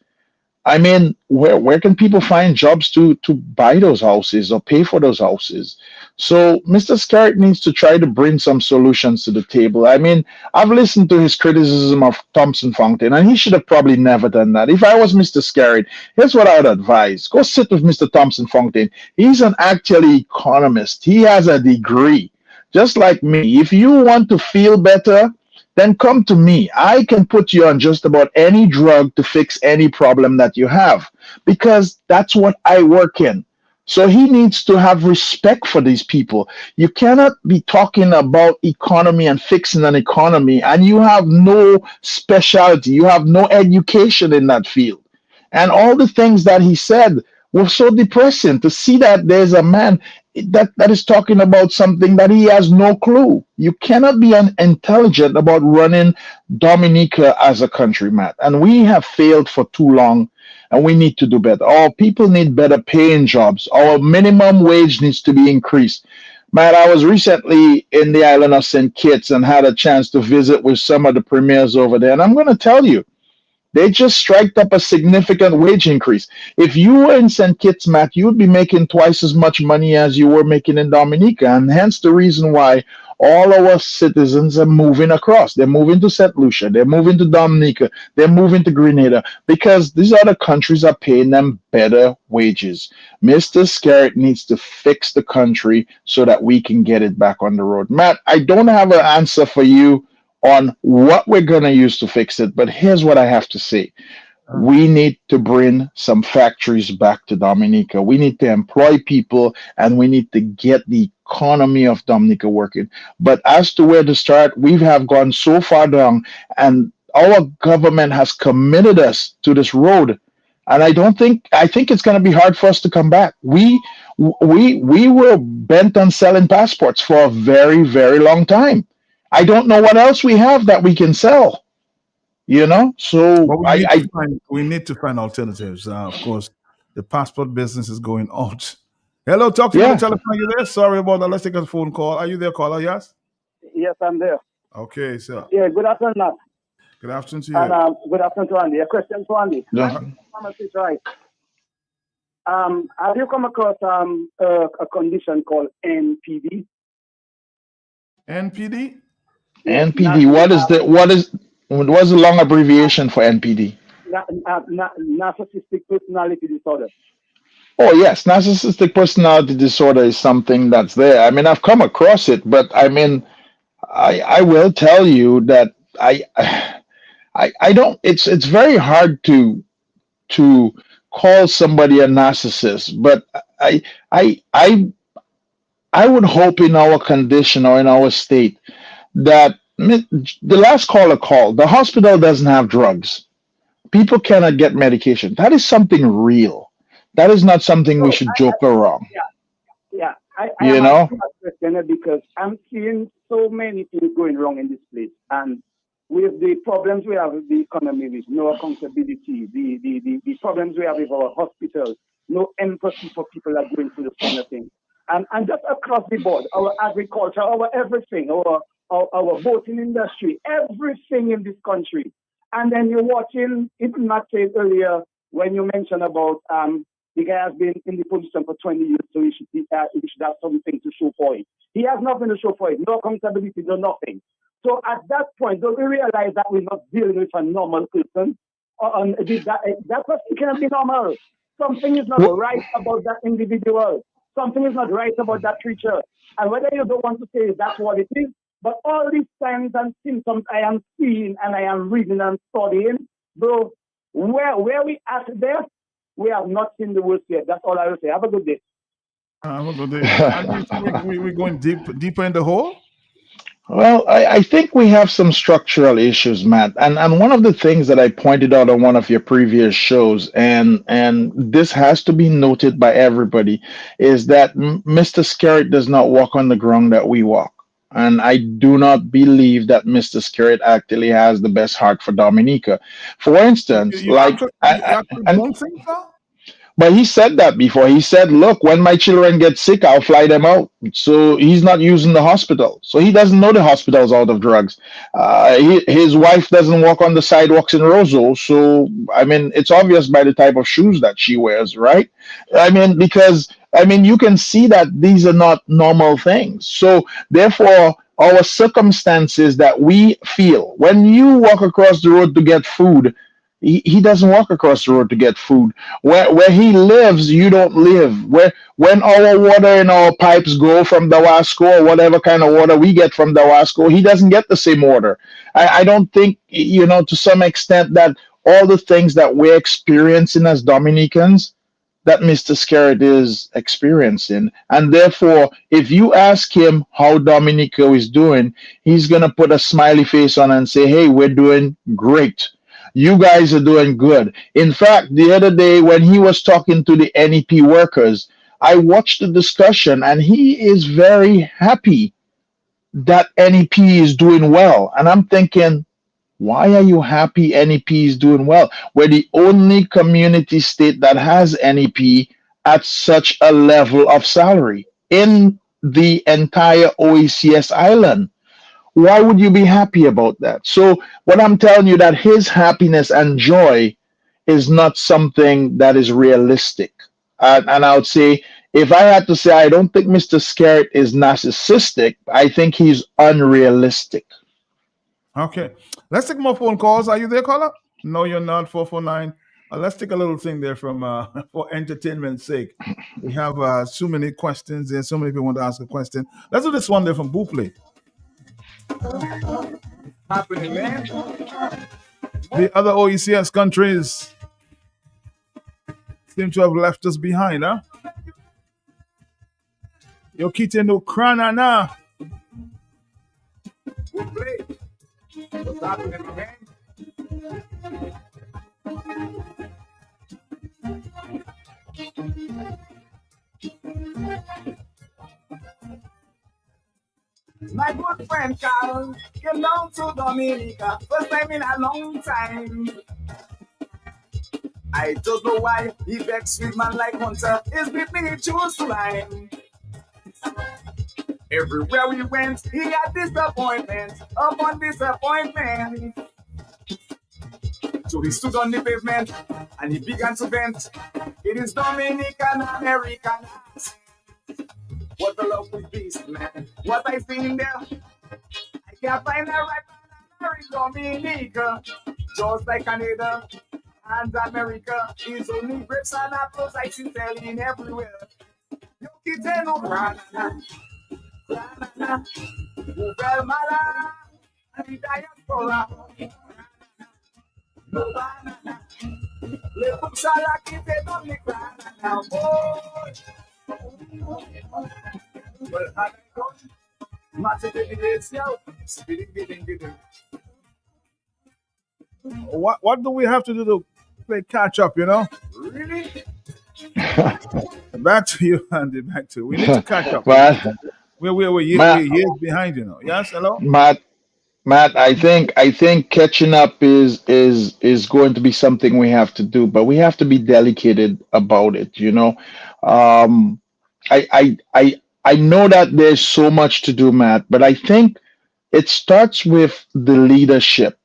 E: I mean, where can people find jobs to buy those houses or pay for those houses? So Mr. Scarrett needs to try to bring some solutions to the table. I mean, I've listened to his criticism of Thompson Fountain, and he should have probably never done that. If I was Mr. Scarrett, here's what I would advise: go sit with Mr. Thompson Fountain. He's an actually economist. He has a degree, just like me. If you want to feel better, then come to me. I can put you on just about any drug to fix any problem that you have because that's what I work in. So he needs to have respect for these people. You cannot be talking about economy and fixing an economy and you have no specialty, you have no education in that field. And all the things that he said were so depressing to see that there's a man that is talking about something that he has no clue. You cannot be intelligent about running Dominica as a country, Matt. And we have failed for too long, and we need to do better. Our people need better paying jobs. Our minimum wage needs to be increased. Matt, I was recently in the island of St. Kitts and had a chance to visit with some of the premiers over there. And I'm going to tell you, they just striked up a significant wage increase. If you were in St. Kitts, Matt, you would be making twice as much money as you were making in Dominica. And hence the reason why all our citizens are moving across. They're moving to St. Lucia. They're moving to Dominica. They're moving to Grenada because these other countries are paying them better wages. Mr. Scarrett needs to fix the country so that we can get it back on the road. Matt, I don't have an answer for you on what we're going to use to fix it. But here's what I have to say. We need to bring some factories back to Dominica. We need to employ people and we need to get the economy of Dominica working. But as to where to start, we have gone so far down and our government has committed us to this road. And I think it's going to be hard for us to come back. We were bent on selling passports for a very, very long time. I don't know what else we have that we can sell, So
C: But we need to find alternatives. Of course, the passport business is going out. Hello, talk to me on the
E: yeah.
C: telephone. Are you there? Sorry about that. Let's take a phone call. Are you there, caller? Yes.
I: Yes, I'm there.
C: Okay, sir.
I: Yeah, good afternoon, Matt.
C: Good afternoon to you.
I: And good afternoon to Andy. A question to Andy.
E: Yeah.
I: Is right. Have you come across a condition called NPD?
C: NPD?
E: NPD. What's the long abbreviation for NPD?
I: Narcissistic personality disorder.
E: Oh yes, narcissistic personality disorder is something that's there. I mean, I've come across it, but I mean, I will tell you that I don't. It's very hard to call somebody a narcissist, but I I I I would hope in our condition or in our state that the last caller called, the hospital doesn't have drugs. People cannot get medication. That is something real. That is not something we
I: So
E: should joke around.
I: yeah, I
E: You
I: am
E: know?
I: asking that question because I'm seeing so many things going wrong in this place, and with the problems we have with the economy, with no accountability, the problems we have with our hospitals, no empathy for people that are going through this kind of thing. And just across the board, our agriculture, our everything, our boating industry, everything in this country. And then you're watching, even Matt said earlier, when you mentioned about the guy has been in the position for 20 years, so he should have something to show for it. He has nothing to show for it, no accountability, no nothing. So at that point, don't we realize that we're not dealing with a normal person? That person cannot be normal. Something is not
E: Wh-
I: right about that individual. Something is not right about that creature. And whether you don't want to say that's what it is, But all these signs and symptoms I am seeing and I am reading and studying, bro, where we at there, we have not seen the worst yet. That's all I will say. Have a good day.
C: We're going deeper in the hole.
E: Well, I think we have some structural issues, Matt. And one of the things that I pointed out on one of your previous shows, and this has to be noted by everybody, is that Mr. Skerritt does not walk on the ground that we walk. And I do not believe that Mr. Skerritt actually has the best heart for Dominica. For instance,
C: You actually don't think so?
E: but he said that before. He said, look, when my children get sick, I'll fly them out. So he's not using the hospital. So he doesn't know the hospital's out of drugs. His wife doesn't walk on the sidewalks in Roseau. So, I mean, it's obvious by the type of shoes that she wears, right? I mean, because, I mean, you can see that these are not normal things. So, therefore, our circumstances that we feel, when you walk across the road to get food, he doesn't walk across the road to get food. Where he lives, you don't live. When our water in our pipes go from Dawasco or whatever kind of water we get from Dawasco, he doesn't get the same water. I don't think, to some extent that all the things that we're experiencing as Dominicans, that Mr. Skerritt is experiencing. And therefore, if you ask him how Dominica is doing, he's going to put a smiley face on and say, hey, we're doing great. You guys are doing good. In fact, the other day when he was talking to the NEP workers, I watched the discussion and he is very happy that NEP is doing well. And I'm thinking, why are you happy NEP is doing well? We're the only community state that has NEP at such a level of salary in the entire OECS island. Why would you be happy about that? So what I'm telling you, that his happiness and joy is not something that is realistic. And I would say, if I had to say, I don't think Mr. Skerritt is narcissistic. I think he's unrealistic.
C: Okay. Let's take more phone calls. Are you there, caller? No, you're not. 449. Let's take a little thing there from for entertainment's sake. We have so many questions and so many people want to ask a question. Let's do this one there from Buple.
A: Happening, man.
C: The other OECS countries seem to have left us behind, huh? Yo kite no krana na.
A: What's happening, man? My good friend Carl came down to Dominica, first time in a long time. I don't know why he vexed with man like Hunter. It's with me he chose to line. Everywhere we went, he had disappointment upon disappointment. So he stood on the pavement and he began to vent. It is Dominican American. What the love with beast, man. What I see in there, I can't find a right man in Dominica. Just like Canada and America, is only grapes and apples I see selling everywhere. Yo kite no granana, granana, Uber Mala, and the diaspora. No banana, le puxala kite Dominica, boy. Well, I
C: What do we have to do to play catch up,
A: Really?
C: Back to you, Andy. Back to you. We need to catch up.
E: Matt,
C: We're
E: Matt,
C: years behind, Yes, hello?
E: Matt, I think catching up is going to be something we have to do, but we have to be delicate about it. I know that there's so much to do, Matt, but I think it starts with the leadership,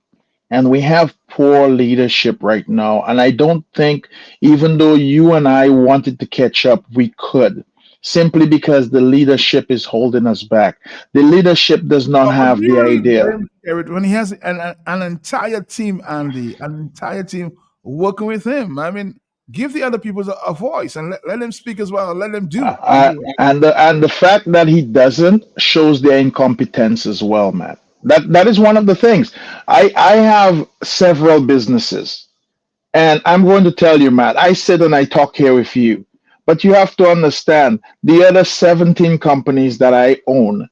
E: and we have poor leadership right now. And I don't think, even though you and I wanted to catch up, we could. Simply because the leadership is holding us back. The leadership does not have the idea.
C: When he has an entire team, Andy, an entire team working with him. I mean, Give the other people a voice and let them speak as well. Let them do.
E: And the fact that he doesn't shows their incompetence as well, man. That is one of the things. I have several businesses, and I'm going to tell you, Matt. I sit and I talk here with you, but you have to understand the other 17 companies that I own.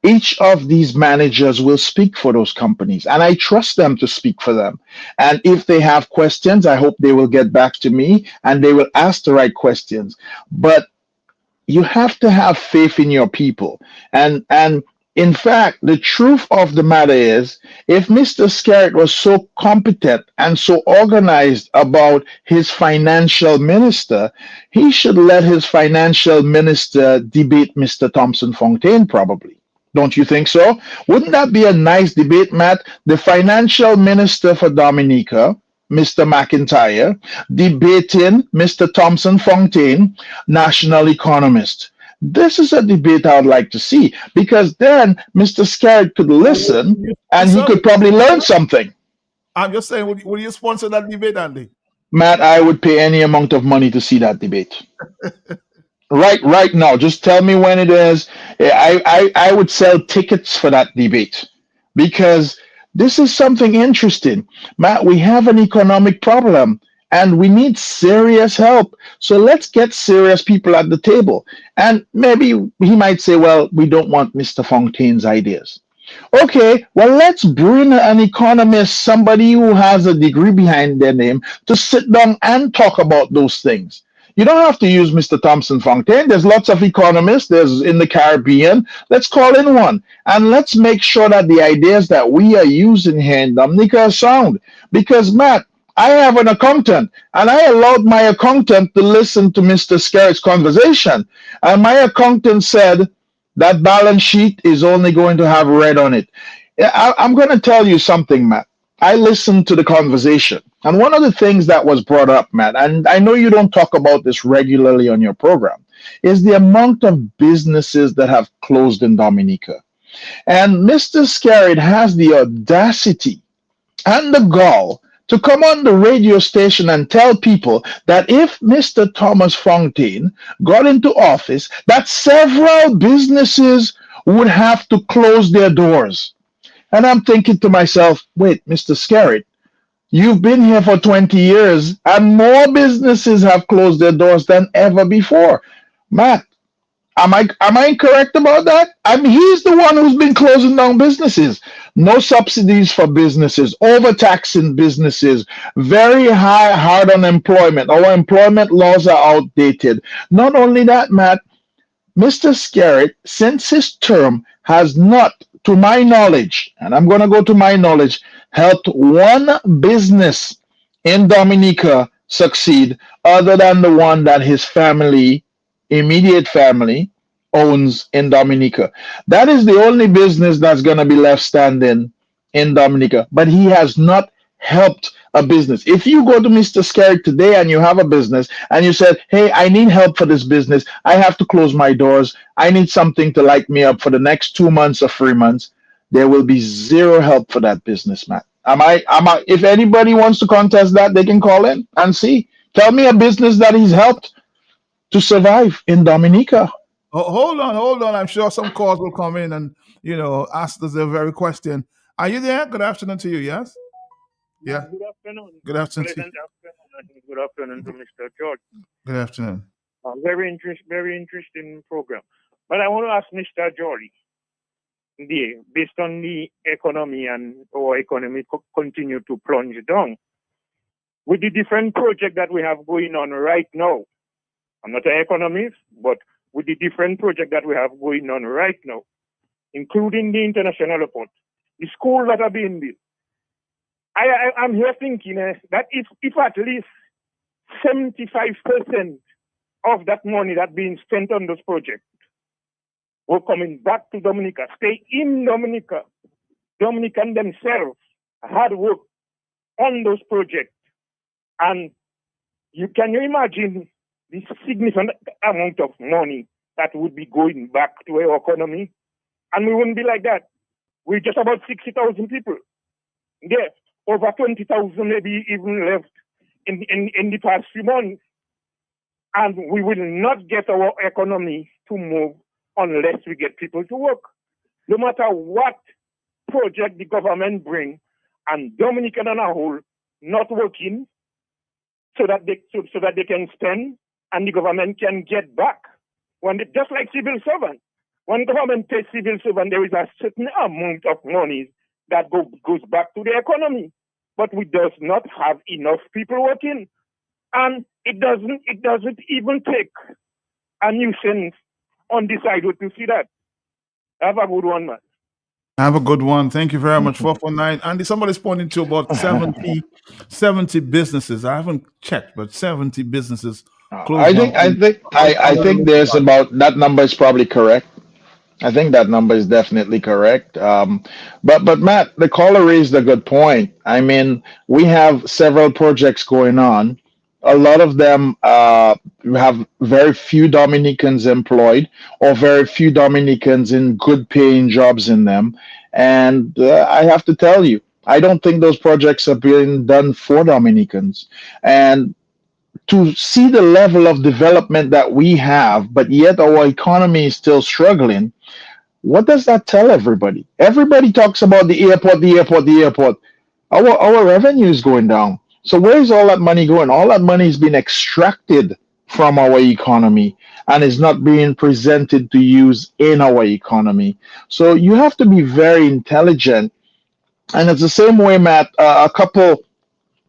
E: Each of these managers will speak for those companies, and I trust them to speak for them. And if they have questions, I hope they will get back to me and they will ask the right questions. But you have to have faith in your people. And in fact, the truth of the matter is, if Mr. Scarrett was so competent and so organized about his financial minister, he should let his financial minister debate Mr. Thompson Fontaine, probably. Don't you think so? Wouldn't that be a nice debate, Matt? The financial minister for Dominica, Mr. McIntyre, debating Mr. Thompson Fontaine, national economist. This is a debate I would like to see, because then Mr. Scarrett could listen and he could probably learn something.
C: I'm just saying, would you sponsor that debate, Andy?
E: Matt, I would pay any amount of money to see that debate. Right now, just tell me when it is. I would sell tickets for that debate, because this is something interesting. Matt, we have an economic problem and we need serious help. So let's get serious people at the table. And maybe he might say, well, we don't want Mr. Fontaine's ideas. Okay, well, let's bring an economist, somebody who has a degree behind their name, to sit down and talk about those things. You don't have to use Mr. Thompson Fontaine. There's lots of economists. There's in the Caribbean. Let's call in one. And let's make sure that the ideas that we are using here in Dominica are sound. Because, Matt, I have an accountant, and I allowed my accountant to listen to Mr. Scarrett's conversation. And my accountant said that balance sheet is only going to have red on it. I'm going to tell you something, Matt. I listened to the conversation. And one of the things that was brought up, Matt, and I know you don't talk about this regularly on your program, is the amount of businesses that have closed in Dominica. And Mr. Scarrett has the audacity and the gall to come on the radio station and tell people that if Mr. Thomas Fontaine got into office, that several businesses would have to close their doors. And I'm thinking to myself, wait, Mr. Scarrett, you've been here for 20 years and more businesses have closed their doors than ever before. Matt, am I incorrect about that? I mean, he's the one who's been closing down businesses. No subsidies for businesses, overtaxing businesses, very hard unemployment. Our employment laws are outdated. Not only that, Matt, Mr. Scarrett, since his term, has not, to my knowledge, and I'm going to go to my knowledge, helped one business in Dominica succeed other than the one that his family, immediate family, owns in Dominica. That is the only business that's going to be left standing in Dominica. But he has not helped a business. If you go to Mr. Scarrett today and you have a business and you said, hey, I need help for this business, I have to close my doors, I need something to light me up for the next 2 months or 3 months, there will be zero help for that business, man. If anybody wants to contest that, they can call in and see. Tell me a business that he's helped to survive in Dominica.
C: Oh, hold on. I'm sure some calls will come in and, ask us the very question. Are you there? Good afternoon to you, yes? Yeah.
D: Good afternoon.
C: Good afternoon.
D: Good afternoon to Mr. George.
C: Good afternoon.
D: Very interesting program. But I want to ask Mr. George, based on the economy and our economy continue to plunge down, with the different projects that we have going on right now, I'm not an economist, but with the different projects that we have going on right now, including the international airport, the schools that are being built, I'm here thinking that if at least 75% of that money that's being spent on those projects were coming back to Dominica, stay in Dominica, Dominican themselves hard work on those projects. And you imagine the significant amount of money that would be going back to our economy? And we wouldn't be like that. We're just about 60,000 people. There, over 20,000 maybe even left in the past few months. And we will not get our economy to move unless we get people to work. No matter what project the government bring, and Dominican on a whole not working so that they can spend and the government can get back. Just like civil servants. When government pays civil servant, there is a certain amount of money that goes back to the economy. But we does not have enough people working. And it doesn't even take a nuisance on the side to see that. Have a good one, man.
C: Have a good one. Thank you very much. 449. Andy, somebody's pointing to about 70 businesses. I haven't checked, but 70 businesses closed down.
E: I think there's about, that number is probably correct. I think that number is definitely correct. But Matt, the caller raised a good point. I mean, we have several projects going on. A lot of them have very few Dominicans employed or very few Dominicans in good paying jobs in them. And I have to tell you, I don't think those projects are being done for Dominicans. And to see the level of development that we have, but yet our economy is still struggling, what does that tell everybody? Everybody talks about the airport. Our revenue is going down. So where is all that money going? All that money is being extracted from our economy and is not being presented to use in our economy. So you have to be very intelligent. And it's the same way, Matt, a couple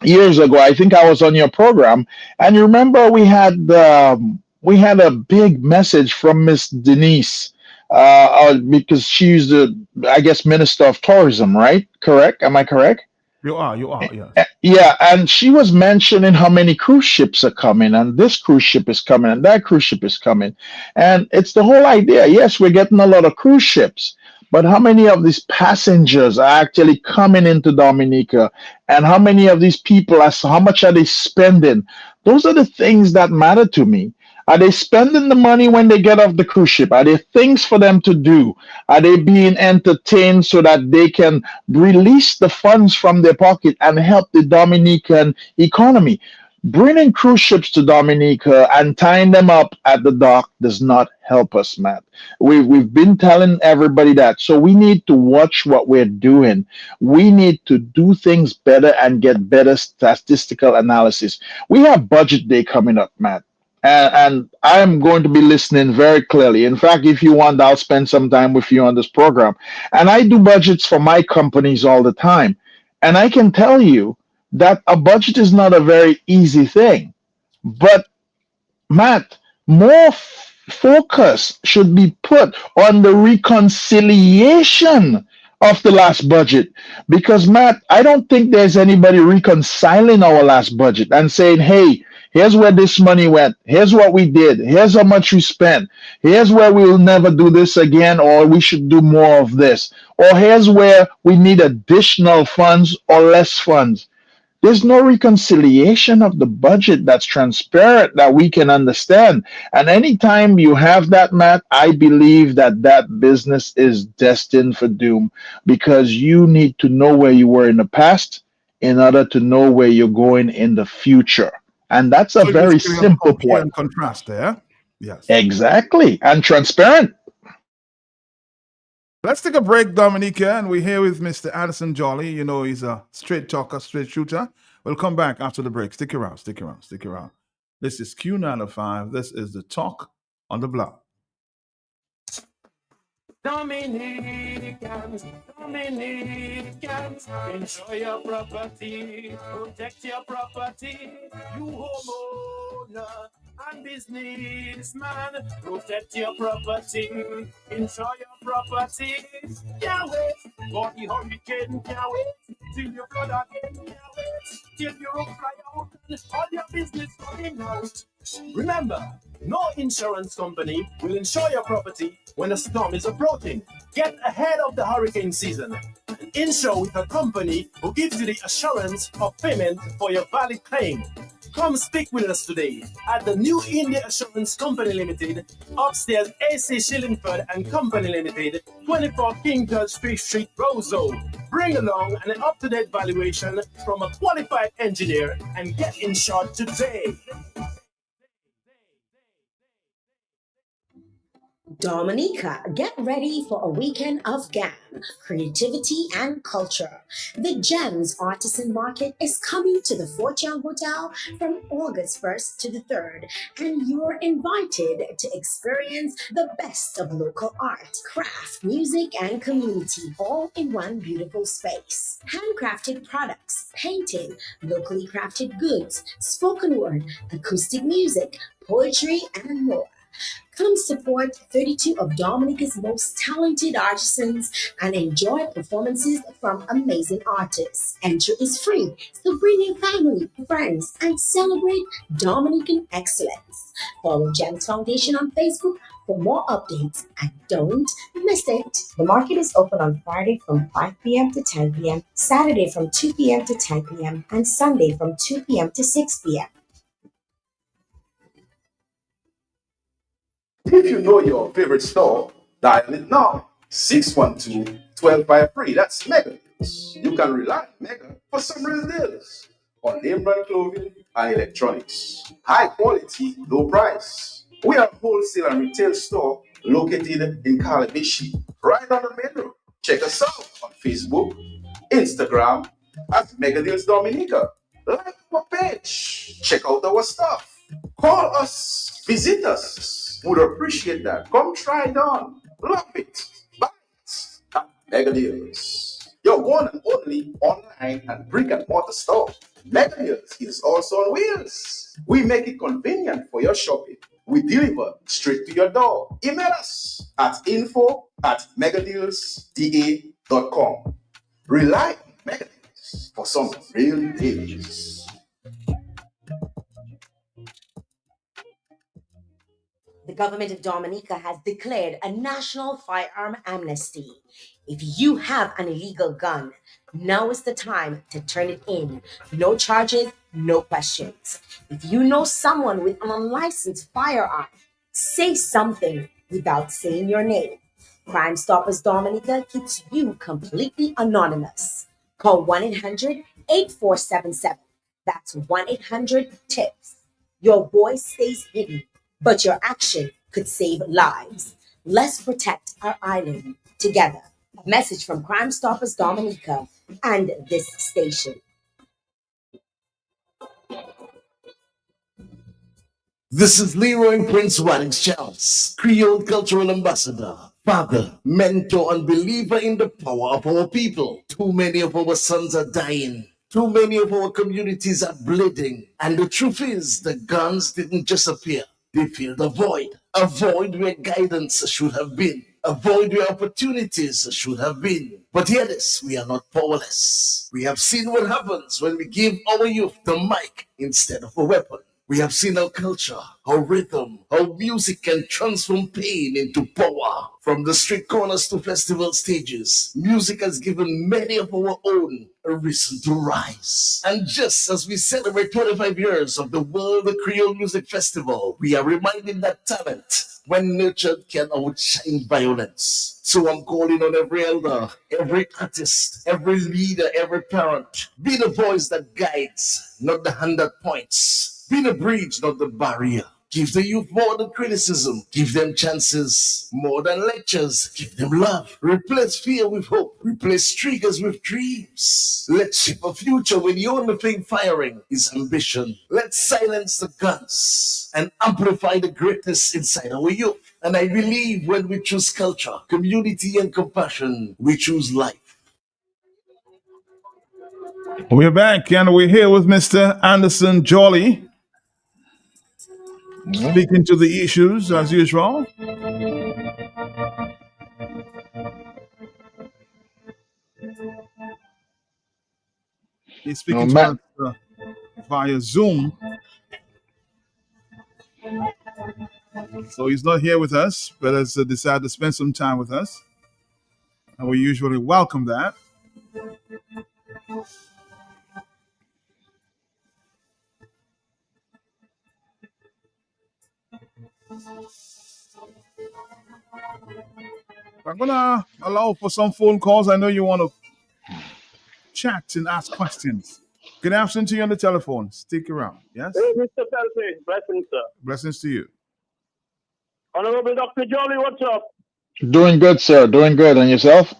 E: years ago, I think I was on your program, and you remember we had a big message from Miss Denise, because she's the, I guess, Minister of Tourism, right? Correct? Am I correct?
C: You are, yes.
E: Yeah, and she was mentioning how many cruise ships are coming, and this cruise ship is coming, and that cruise ship is coming. And it's the whole idea. Yes, we're getting a lot of cruise ships, but how many of these passengers are actually coming into Dominica? And how many of these people, how much are they spending? Those are the things that matter to me. Are they spending the money when they get off the cruise ship? Are there things for them to do? Are they being entertained so that they can release the funds from their pocket and help the Dominican economy? Bringing cruise ships to Dominica and tying them up at the dock does not help us, Matt. We've been telling everybody that. So we need to watch what we're doing. We need to do things better and get better statistical analysis. We have budget day coming up, Matt. And I'm going to be listening very clearly. In fact, if you want, I'll spend some time with you on this program. And I do budgets for my companies all the time. And I can tell you that a budget is not a very easy thing. But, Matt, more focus should be put on the reconciliation of the last budget. Because, Matt, I don't think there's anybody reconciling our last budget and saying, hey, here's where this money went. Here's what we did. Here's how much we spent. Here's where we will never do this again, or we should do more of this. Or here's where we need additional funds or less funds. There's no reconciliation of the budget that's transparent that we can understand. And anytime you have that, Matt, I believe that that business is destined for doom, because you need to know where you were in the past in order to know where you're going in the future. And that's a very simple point.
C: And contrast there. Yes.
E: Exactly. And transparent.
C: Let's take a break, Dominica, and we're here with Mr. Addison Jolly. You know, he's a straight talker, straight shooter. We'll come back after the break. Stick around. This is Q905. This is the Talk on the Block.
A: Dominicans, enjoy your property, protect your property, you homeowner and businessman, protect your property, enjoy your property, can't wait for the hurricane, can't wait till you flood again, can't wait till you fly out and all your business going out. Remember, no insurance company will insure your property when a storm is approaching. Get ahead of the hurricane season and insure with a company who gives you the assurance of payment for your valid claim. Come speak with us today at the New India Assurance Company Limited, upstairs AC Shillingford and Company Limited, 24 King George Street, Roseau. Bring along an up-to-date valuation from a qualified engineer and get insured today.
J: Dominica, get ready for a weekend of GAM, creativity and culture. The GEMS Artisan Market is coming to the Fort Young Hotel from August 1st to the 3rd, and you're invited to experience the best of local art, craft, music, and community, all in one beautiful space. Handcrafted products, painting, locally crafted goods, spoken word, acoustic music, poetry, and more. Come support 32 of Dominica's most talented artisans and enjoy performances from amazing artists. Entry is free, so bring your family, friends, and celebrate Dominican excellence. Follow GEMS Foundation on Facebook for more updates and don't miss it. The market is open on Friday from 5 p.m. to 10 p.m., Saturday from 2 p.m. to 10 p.m., and Sunday from 2 p.m. to 6 p.m.
K: If you know your favorite store, dial it now. 612-1253. That's Mega Deals. You can rely on Mega for some real deals on name brand clothing and electronics. High quality, low price. We are a wholesale and retail store located in Calabishi, right on the main road. Check us out on Facebook, Instagram at Mega Deals Dominica. Like our page. Check out our stuff. Call us. Visit us. Would appreciate that. Come try it on. Love it. Buy it. At Mega Deals. Your one and only online and brick and mortar store. Mega Deals is also on wheels. We make it convenient for your shopping. We deliver straight to your door. Email us at info@megadealsda.com. Rely on Mega Deals for some real deals.
J: The government of Dominica has declared a national firearm amnesty. If you have an illegal gun, now is the time to turn it in. No charges, no questions. If you know someone with an unlicensed firearm, say something without saying your name. Crime Stoppers Dominica keeps you completely anonymous. Call 1-800-8477. That's 1-800-TIPS. Your voice stays hidden, but your action could save lives. Let's protect our island together. A message from Crime Stoppers Dominica and this station.
L: This is Leroy Prince Waddings Charles, Creole Cultural Ambassador, father, mentor, and believer in the power of our people. Too many of our sons are dying. Too many of our communities are bleeding. And the truth is, the guns didn't just appear. They filled a void where guidance should have been, a void where opportunities should have been. But hear this, we are not powerless. We have seen what happens when we give our youth the mic instead of a weapon. We have seen our culture, our rhythm, our music can transform pain into power. From the street corners to festival stages, music has given many of our own a reason to rise. And just as we celebrate 25 years of the World Creole Music Festival, we are reminding that talent, when nurtured, can outshine violence. So I'm calling on every elder, every artist, every leader, every parent. Be the voice that guides, not the hand that points. Be the bridge, not the barrier. Give the youth more than criticism. Give them chances more than lectures. Give them love. Replace fear with hope. Replace triggers with dreams. Let's shape a future when the only thing firing is ambition. Let's silence the guns and amplify the greatness inside our youth. And I believe when we choose culture, community, and compassion, we choose life.
C: We're back and we're here with Mr. Anderson Jolly, speaking to the issues as usual. He's speaking to us via Zoom. So he's not here with us, but has decided to spend some time with us. And we usually welcome that. I'm gonna allow for some phone calls. I know you want to chat and ask questions. Good afternoon to you on the telephone. Stick around. Yes.
M: Hey, Mr. Pelfrey, blessings, sir.
C: Blessings to you.
M: Honorable Dr. Jolly, what's up?
E: Doing good, sir. Doing good. And yourself?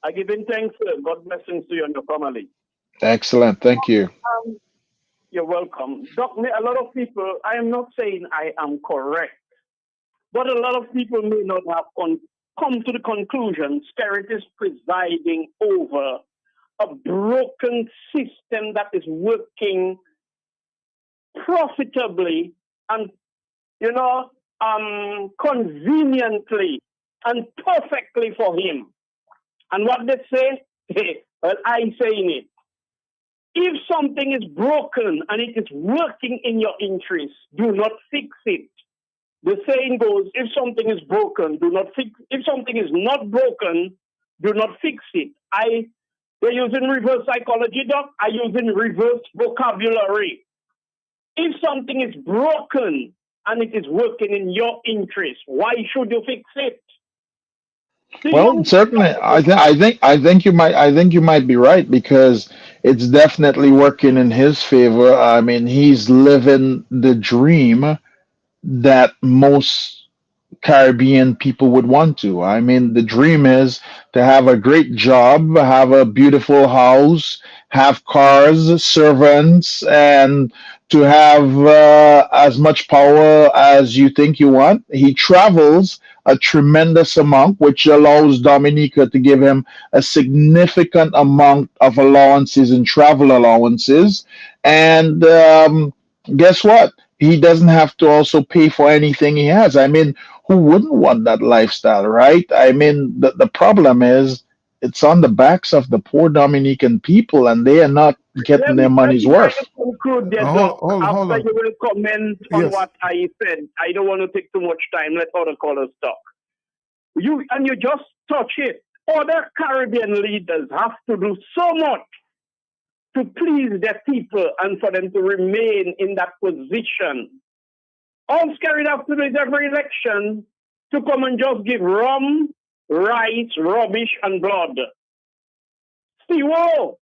M: I give in thanks, sir. God blessings to you and your family.
E: Excellent. Thank you.
M: You're welcome. Doc, a lot of people, I am not saying I am correct, but a lot of people may not have come to the conclusion Skerrit is presiding over a broken system that is working profitably and, conveniently and perfectly for him. And what they say, well, I saying it. If something is broken and it is working in your interest, do not fix it. The saying goes, if something is broken, do not fix it. If something is not broken, do not fix it. They're using reverse psychology, Doc. I using reverse vocabulary. If something is broken and it is working in your interest, why should you fix it?
E: Well, certainly, I think you might be right because it's definitely working in his favor. I mean, he's living the dream that most Caribbean people would want to. I mean, the dream is to have a great job, have a beautiful house, have cars, servants, and to have as much power as you think you want. He travels a tremendous amount, which allows Dominica to give him a significant amount of allowances and travel allowances. And guess what? He doesn't have to also pay for anything he has. I mean, who wouldn't want that lifestyle, right? I mean, the problem is it's on the backs of the poor Dominican people, and they are not getting their money's worth.
M: Conclude there, Doc. After you will comment on what I said. I don't want to take too much time. Let other callers talk. You just touch it. Other Caribbean leaders have to do so much to please their people and for them to remain in that position. All Skerrit have to do is every election to come and just give rum, rice, rubbish, and blood. See, whoa!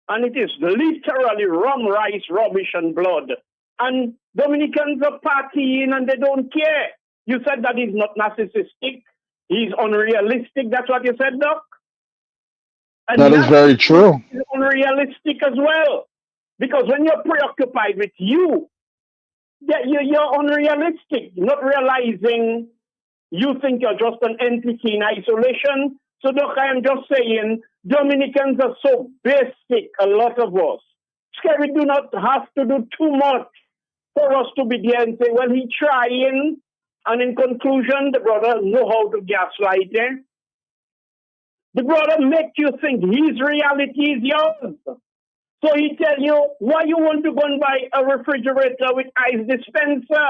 M: And it is literally rum, rice, rubbish, and blood. And Dominicans are partying and they don't care. You said that he's not narcissistic. He's unrealistic. That's what you said, Doc? And
E: that is very true.
M: It's unrealistic as well. Because when you're preoccupied with you, you're unrealistic, not realizing you think you're just an entity in isolation. So, Doc, I am just saying, Dominicans are so basic, a lot of us. Skerrit do not have to do too much for us to be there and say, well, he's trying. And in conclusion, the brother know how to gaslight him. The brother make you think his reality is yours. So he tell you why you want to go and buy a refrigerator with ice dispenser.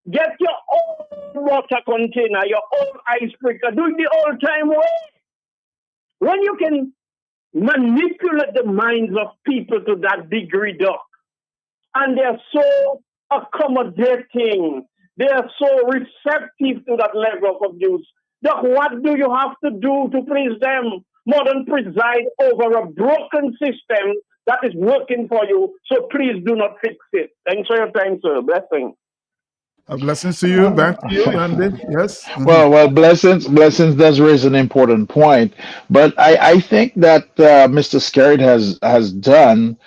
M: Get your own water container, your own ice breaker. Do it the old time way. When you can manipulate the minds of people to that degree, Doc, and they're so accommodating, they are so receptive to that level of abuse. Doc, what do you have to do to please them more than preside over a broken system that is working for you? So please do not fix it. Thanks for your time, sir. Blessing.
C: Blessings to you. Back to you, Andy. Yes.
E: Well, blessings does raise an important point, but I think that Mr. Skerrit has done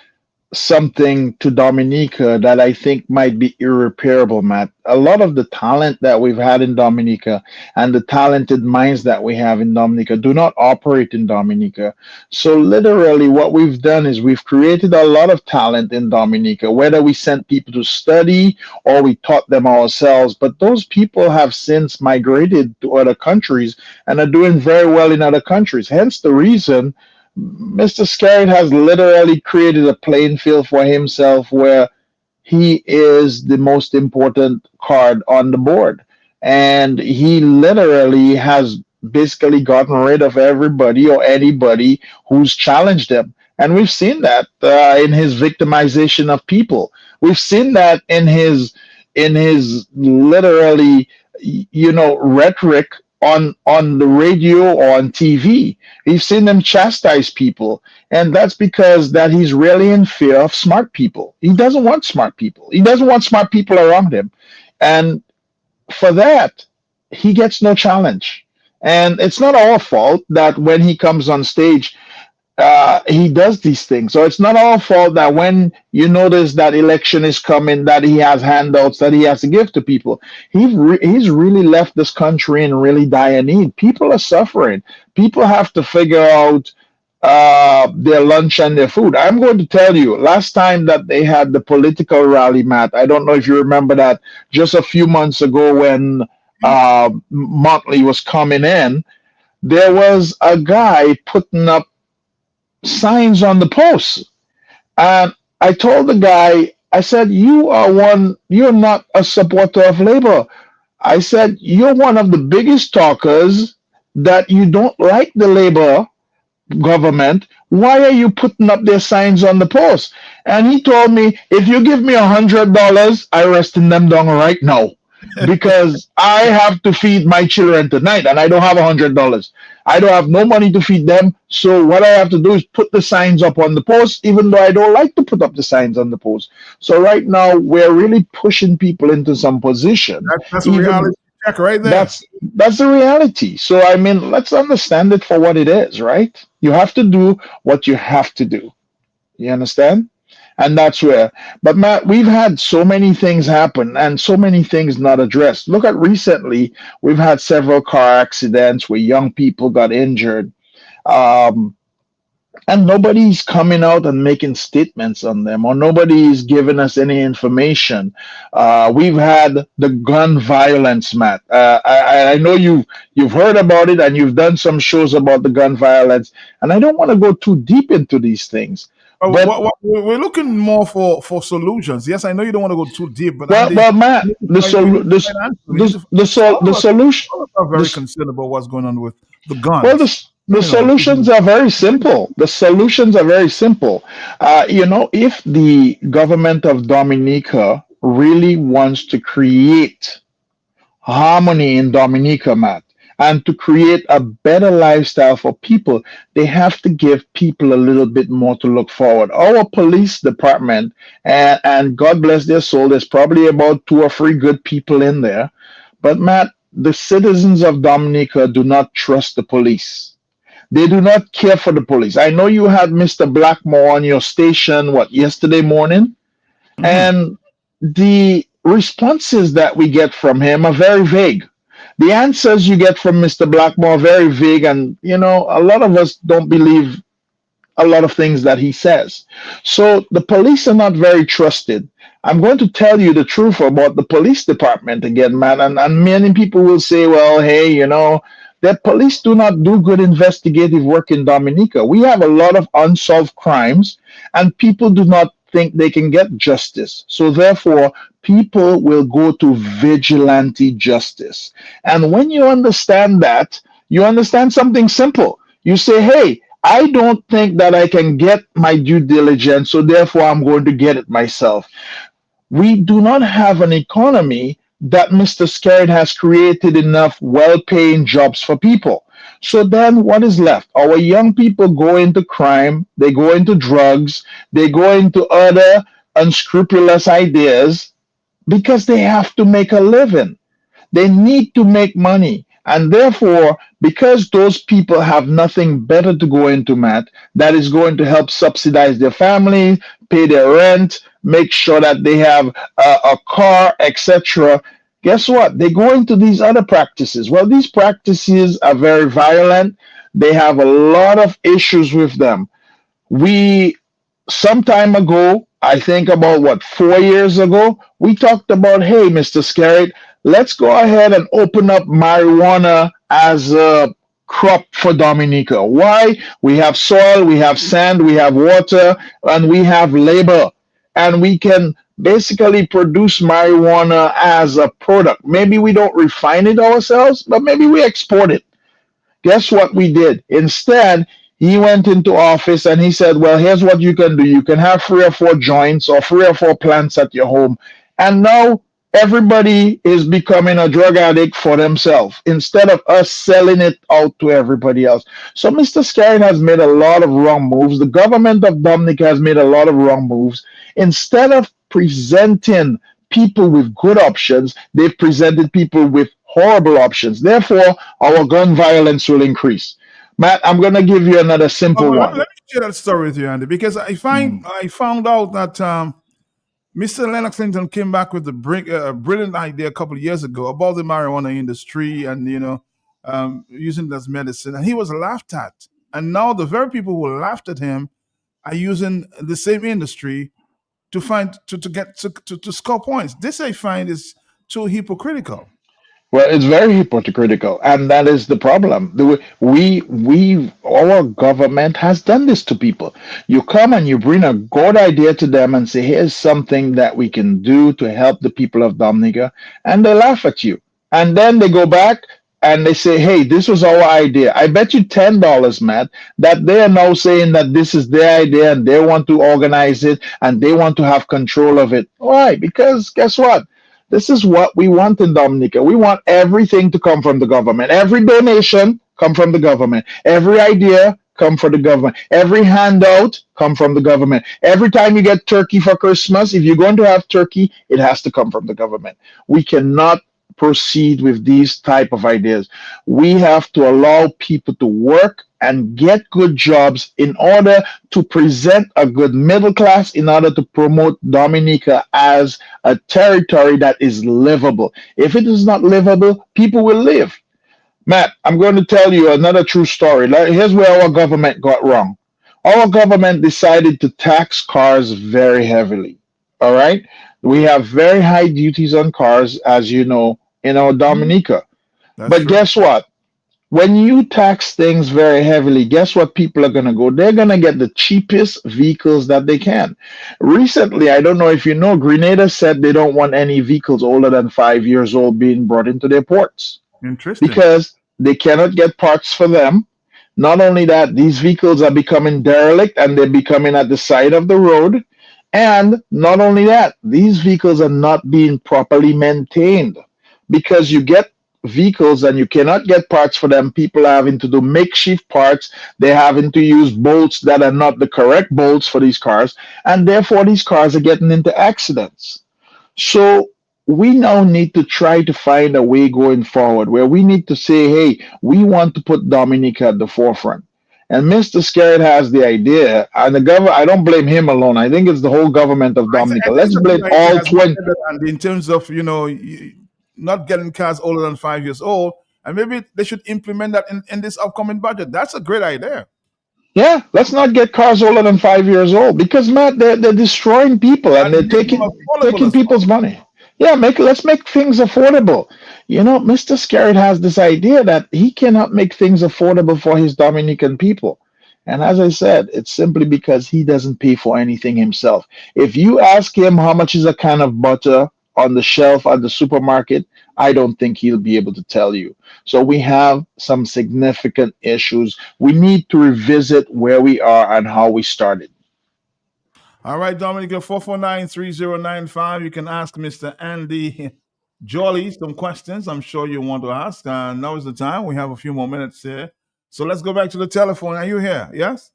E: something to Dominica that I think might be irreparable, Matt. A lot of the talent that we've had in Dominica and the talented minds that we have in Dominica do not operate in Dominica. So literally what we've done is we've created a lot of talent in Dominica, whether we sent people to study or we taught them ourselves. But those people have since migrated to other countries and are doing very well in other countries. Hence the reason Mr. Skerrit has literally created a playing field for himself where he is the most important card on the board. And he literally has basically gotten rid of everybody or anybody who's challenged him. And we've seen that in his victimization of people. We've seen that in his in his literally, rhetoric on the radio or on TV. We've seen him chastise people, and that's because that he's really in fear of smart people. He doesn't want smart people. He doesn't want smart people around him, and for that, he gets no challenge. And it's not our fault that when he comes on stage, he does these things. So it's not our fault that when you notice that election is coming, that he has handouts that he has to give to people. He's really left this country in really dire need. People are suffering. People have to figure out their lunch and their food. I'm going to tell you, last time that they had the political rally, Matt, I don't know if you remember that, just a few months ago when Motley was coming in, there was a guy putting up signs on the post. And I told the guy, I said, you're not a supporter of labor. I said, you're one of the biggest talkers that you don't like the labor government. Why are you putting up their signs on the post? And he told me, if you give me $100, I resting them down right now. Because I have to feed my children tonight and I don't have $100. I don't have no money to feed them. So what I have to do is put the signs up on the post, even though I don't like to put up the signs on the post. So right now we're really pushing people into some position.
C: That's a reality check right there.
E: That's the reality. So I mean, let's understand it for what it is, right? You have to do what you have to do. You understand? And that's where, but Matt, we've had so many things happen and so many things not addressed. Look at recently, we've had several car accidents where young people got injured. And nobody's coming out and making statements on them, or nobody's giving us any information. We've had the gun violence, Matt. I know you've heard about it and you've done some shows about the gun violence, and I don't want to go too deep into these things.
C: We're looking more for solutions. Yes, I know you don't want to go too deep, but
E: Matt, the solution.
C: I'm very concerned about what's going on with the guns.
E: Well, the solutions are very simple. The solutions are very simple. If the government of Dominica really wants to create harmony in Dominica, Matt, and to create a better lifestyle for people, they have to give people a little bit more to look forward. Our police department, and God bless their soul, there's probably about 2 or 3 good people in there. But Matt, the citizens of Dominica do not trust the police. They do not care for the police. I know you had Mr. Blackmore on your station, yesterday morning? Mm-hmm. And the responses that we get from him are very vague. The answers you get from Mr. Blackmore are very vague, and a lot of us don't believe a lot of things that he says. So the police are not very trusted. I'm going to tell you the truth about the police department again, man. And many people will say, well, hey, that police do not do good investigative work in Dominica. We have a lot of unsolved crimes, and people do not think they can get justice. So therefore, people will go to vigilante justice. And when you understand that, you understand something simple. You say, hey, I don't think that I can get my due diligence, so therefore I'm going to get it myself. We do not have an economy that Mr. Skerritt has created enough well-paying jobs for people. So then what is left? Our young people go into crime, they go into drugs, they go into other unscrupulous ideas because they have to make a living. They need to make money. And therefore, because those people have nothing better to go into, Matt, that is going to help subsidize their family, pay their rent, make sure that they have a car, etc., guess what? They go into these other practices. Well, these practices are very violent. They have a lot of issues with them. Some time ago, I think about 4 years ago, we talked about, hey, Mr. Skerritt, let's go ahead and open up marijuana as a crop for Dominica. Why? We have soil, we have sand, we have water, and we have labor. And we can basically produce marijuana as a product. Maybe we don't refine it ourselves, but maybe we export it. Guess what we did? Instead, he went into office and he said, well, here's what you can do. You can have 3 or 4 joints or 3 or 4 plants at your home. And now Everybody is becoming a drug addict for themselves instead of us selling it out to everybody else. So Mr. Scarrett has made a lot of wrong moves. The government of Dominica has made a lot of wrong moves. Instead of presenting people with good options, they've presented people with horrible options. Therefore, our gun violence will increase. Matt, I'm going to give you another simple
C: Let
E: one.
C: me share that story with you, Andy, because I found out that Mr. Lennox Clinton came back with a brilliant idea a couple of years ago about the marijuana industry and using it as medicine, and he was laughed at. And now the very people who laughed at him are using the same industry to find to score points. This I find is too hypocritical.
E: Well, it's very hypocritical, and that is the problem. Our government has done this to people. You come and you bring a good idea to them and say, "Here's something that we can do to help the people of Dominica," and they laugh at you, and then they go back and they say, "Hey, this was our idea." I bet you $10, Matt, that they are now saying that this is their idea and they want to organize it and they want to have control of it. Why? Because guess what? This is what we want in Dominica. We want everything to come from the government. Every donation come from the government. Every idea come from the government. Every handout come from the government. Every time you get turkey for Christmas, if you're going to have turkey, it has to come from the government. We cannot proceed with these type of ideas. We have to allow people to work and get good jobs in order to present a good middle class, in order to promote Dominica as a territory that is livable. If it is not livable, people will live. Matt, I'm going to tell you another true story. Here's where our government got wrong. Our government decided to tax cars very heavily. All right? We have very high duties on cars, as you know, in our Dominica.
C: That's
E: But
C: true.
E: guess what? When you tax things very heavily, guess what people are going to go? They're going to get the cheapest vehicles that they can. Recently, I don't know if you know, Grenada said they don't want any vehicles older than 5 years old being brought into their ports
C: Interesting.
E: because they cannot get parts for them. Not only that, these vehicles are becoming derelict and they're becoming at the side of the road. And not only that, these vehicles are not being properly maintained because you get vehicles and you cannot get parts for them. People are having to do makeshift parts. They're having to use bolts that are not the correct bolts for these cars. And therefore, these cars are getting into accidents. So we now need to try to find a way going forward where we need to say, hey, we want to put Dominica at the forefront. And Mr. Scarrett has the idea, and the government, I don't blame him alone. I think it's the whole government of
C: I
E: Dominica.
C: think it's
E: Let's
C: a
E: blame
C: good idea,
E: all
C: as you
E: 20.
C: said that, and in terms of not getting cars older than 5 years old, and maybe they should implement that in this upcoming budget. That's a great idea.
E: Yeah, let's not get cars older than 5 years old because Matt, they're destroying people and
C: And
E: they're
C: make them affordable
E: taking
C: as well.
E: people's money. Yeah, let's make things affordable. You know, Mr. Scarrett has this idea that he cannot make things affordable for his Dominican people. And as I said, it's simply because he doesn't pay for anything himself. If you ask him how much is a can of butter on the shelf at the supermarket, I don't think he'll be able to tell you. So we have some significant issues. We need to revisit where we are and how we started.
C: All right, Dominica, 449-3095. You can ask Mr. Andy Jolly some questions I'm sure you want to ask. Now is the time. We have a few more minutes here. So let's go back to the telephone. Are you here? Yes?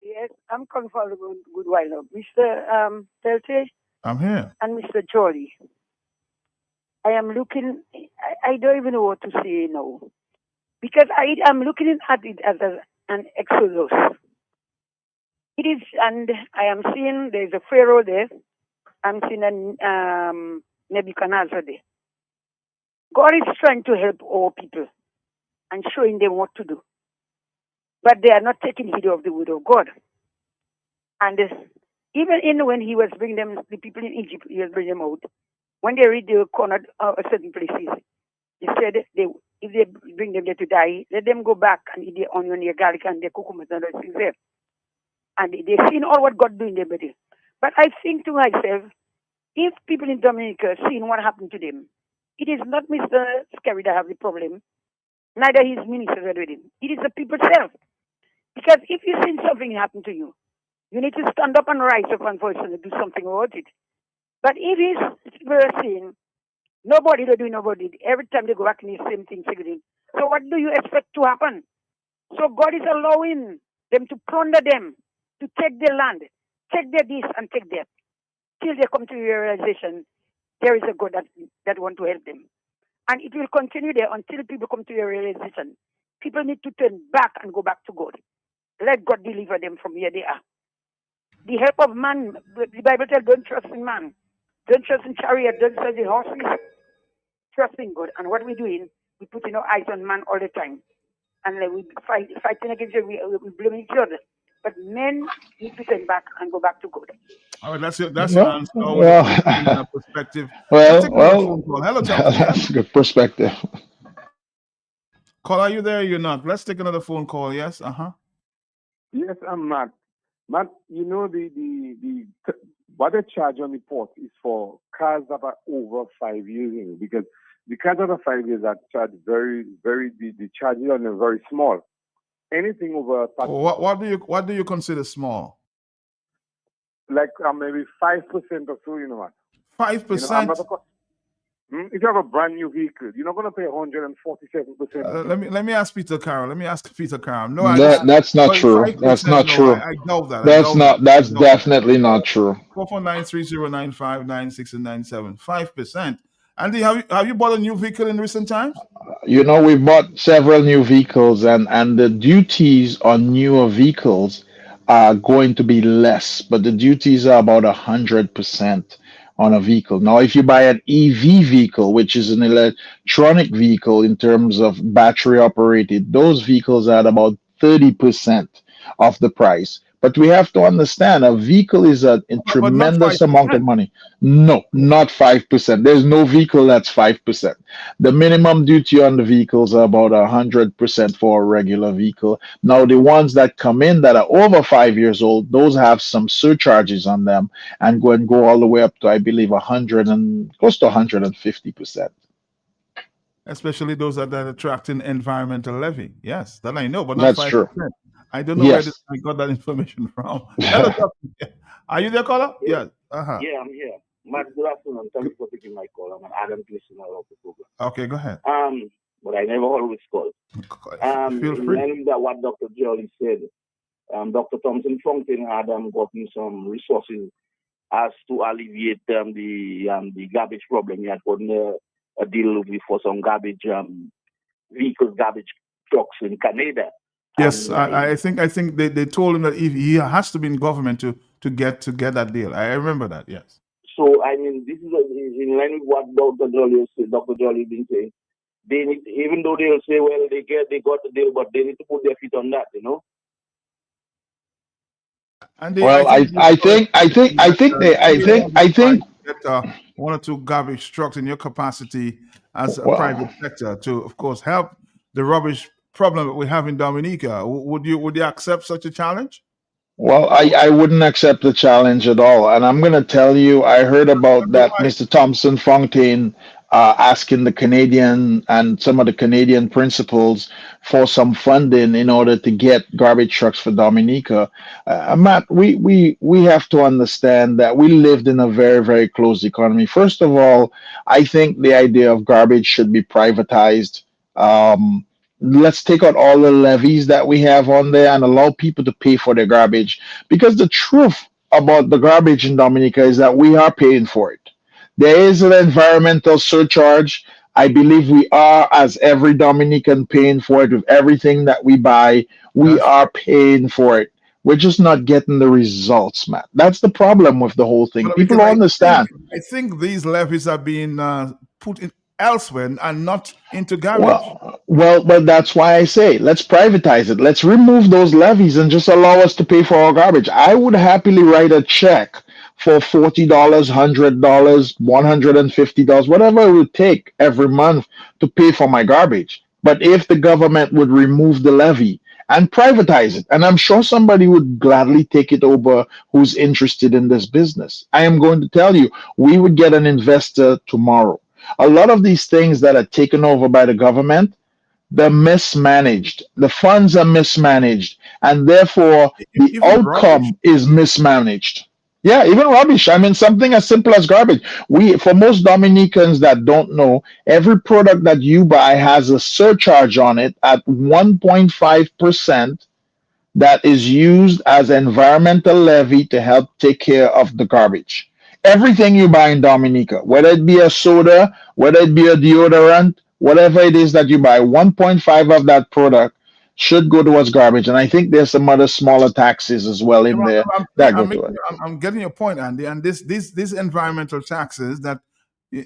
N: Yes, I'm calling for a good while now. Mr. Telte
C: I'm here.
N: and Mr. Jolly. I am looking, I don't even know what to say now. Because I'm looking at it as an exodus. It is, and I am seeing there's a Pharaoh there. I'm seeing a Nebuchadnezzar there. God is trying to help all people and showing them what to do. But they are not taking heed of the word of God. And even when he was bringing them, the people in Egypt, he was bringing them out. When they read the corner of certain places, he said if they bring them there to die, let them go back and eat their onion, their garlic, and their cucumbers and those things there. And they've seen all what God doing them. But I think to myself, if people in Dominica seeing what happened to them, it is not Mr. Scarrett that have the problem, neither his ministers are with him. It is the people self. Because if you see something happen to you, you need to stand up and rise up and voice and do something about it. But if his people are saying, Nobody they do nobody. Every time they go back in the same thing again. So what do you expect to happen? So God is allowing them to plunder them, to take their land, take their this and take that, till they come to the realization there is a God that want to help them. And it will continue there until people come to the realization. People need to turn back and go back to God. Let God deliver them from where they are. The help of man, the Bible tells, don't trust in man. Don't trust in chariot, don't trust in horses. Trust in God. And what we're doing, we putting our eyes on man all the time. And we fighting against it, we blame each other. But men need to turn back and go back to God.
C: All right, that's your
E: Well,
C: answer.
E: well,
C: Perspective. Let's take another phone call. Hello, Thompson.
E: that's a good perspective.
C: Call, are you there? You're not. Let's take another phone call. Yes.
O: Yes, I'm Matt. Matt, you know what they charge on the port is for cars that are over 5 years, because the cars that are 5 years are charged the charges on them very small. Anything over
C: What do you consider small?
O: Like maybe 5% or so, what?
C: 5%.
O: If you have a brand new vehicle, you're not going to pay 147%.
C: Let me ask Peter Carroll.
E: No, that's not true. That's not true.
C: I doubt that.
E: That's definitely not true.
C: 449-3095-96 and 97. 5%. Andy, have you bought a new vehicle in recent times?
E: We've bought several new vehicles, and the duties on newer vehicles are going to be less, but the duties are about 100% on a vehicle. Now, if you buy an EV vehicle, which is an electronic vehicle in terms of battery operated, those vehicles are at about 30% of the price. But we have to understand a vehicle is a tremendous amount of money. No, not 5%. There's no vehicle that's 5%. The minimum duty on the vehicles are about 100% for a regular vehicle. Now, the ones that come in that are over 5 years old, those have some surcharges on them and go all the way up to, I believe, 100 and close to 150%.
C: Especially those that are attracting environmental levy. Yes, that I know, but not
E: That's
C: 5%.
E: true.
C: I don't know where I got that information from. Hello, doctor. Are you there, caller? Yeah.
P: Yeah, I'm here. Matt, good afternoon. Thank you for taking my call. I'm an ardent listener of the program.
C: Okay, go ahead.
P: But I never always call.
C: Feel
P: in
C: free.
P: line with what Dr. Jolly said, Dr. Thompson Fountain had gotten some resources as to alleviate the garbage problem. He had gotten a deal for some garbage vehicles, garbage trucks in Canada.
C: Yes, I think they told him that he has to be in government to get that deal. I remember that. Yes.
P: So I mean, this is in line with what Dr. Jolly said. Dr. Jolly been saying they need, even though they'll say, well, they got the deal, but they need to put their feet on that,
C: And
E: Well, I think
C: get one or two garbage trucks in your capacity as a
E: Well-
C: private sector to, of course, help the rubbish problem that we have in Dominica. Would you accept such a challenge?
E: Well, I wouldn't accept the challenge at all. And I'm going to tell you, I heard about that Mr. Thompson Fontaine asking the Canadian and some of the Canadian principals for some funding in order to get garbage trucks for Dominica. Matt, we have to understand that we lived in a very, very closed economy. First of all, I think the idea of garbage should be privatized. Let's take out all the levies that we have on there and allow people to pay for their garbage. Because the truth about the garbage in Dominica is that we are paying for it. There is an environmental surcharge. I believe we are, as every Dominican, paying for it with everything that we buy. We are paying for it. We're just not getting the results, Matt. That's the problem with the whole thing.
C: Well,
E: People
C: because
E: don't understand.
C: I think these levies are being put in elsewhere and not into garbage.
E: But that's why I say let's privatize it. Let's remove those levies and just allow us to pay for our garbage. I would happily write a check for $40, $100, $150, whatever it would take every month to pay for my garbage. But if the government would remove the levy and privatize it, and I'm sure somebody would gladly take it over who's interested in this business. I am going to tell you, we would get an investor tomorrow. A lot of these things that are taken over by the government, they're mismanaged. The funds are mismanaged, and therefore the outcome is mismanaged. Yeah, even rubbish. I mean, something as simple as garbage. For most Dominicans that don't know, every product that you buy has a surcharge on it at 1.5% that is used as environmental levy to help take care of the garbage. Everything you buy in Dominica, whether it be a soda, whether it be a deodorant, whatever it is that you buy, 1.5 of that product should go towards garbage. And I think there's some other smaller taxes as well in there that go to it.
C: I'm getting your point, Andy. And these environmental taxes that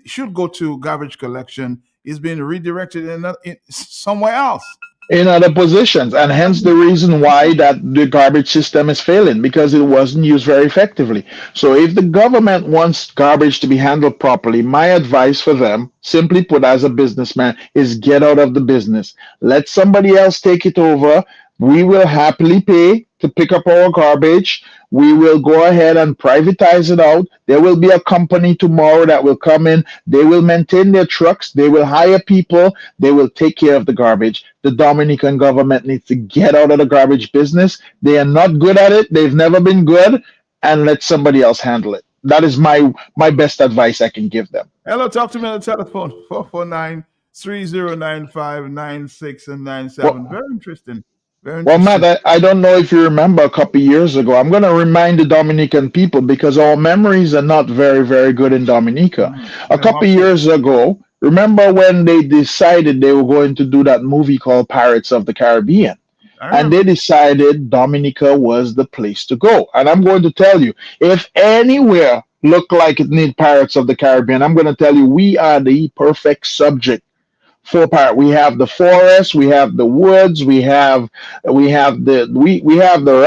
C: should go to garbage collection is being redirected in somewhere else.
E: In other positions, and hence the reason why that the garbage system is failing, because it wasn't used very effectively. So if the government wants garbage to be handled properly, my advice for them, simply put, as a businessman, is get out of the business. Let somebody else take it over. We will happily pay to pick up our garbage. We will go ahead and privatize it out. There will be a company tomorrow that will come in. They will maintain their trucks. They will hire people. They will take care of the garbage. The Dominican government needs to get out of the garbage business. They are not good at it. They've never been good. And let somebody else handle it. That is my best advice I can give them.
C: Hello, talk to me on the telephone, 449-3095-96 and 97. Very interesting.
E: Well, Matt, I don't know if you remember a couple of years ago. I'm going to remind the Dominican people because our memories are not very, very good in Dominica. A couple of years ago, remember when they decided they were going to do that movie called Pirates of the Caribbean? And they decided Dominica was the place to go. And I'm going to tell you, if anywhere look like it need Pirates of the Caribbean, I'm going to tell you we are the perfect subject for pirate. We have the forest, we have the woods, we have the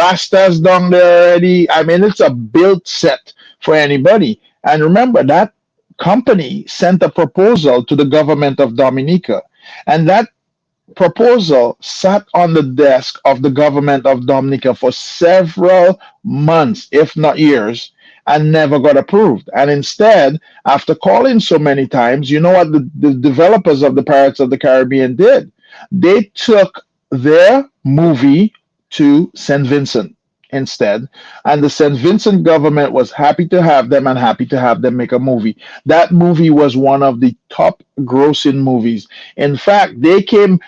E: Rastas down there already. I mean, it's a built set for anybody. And remember that company sent a proposal to the government of Dominica, and that proposal sat on the desk of the government of Dominica for several months, if not years, and never got approved. And instead, after calling so many times, you know what the developers of the Pirates of the Caribbean did? They took their movie to St. Vincent instead. And the St. Vincent government was happy to have them and happy to have them make a movie. That movie was one of the top grossing movies. In fact,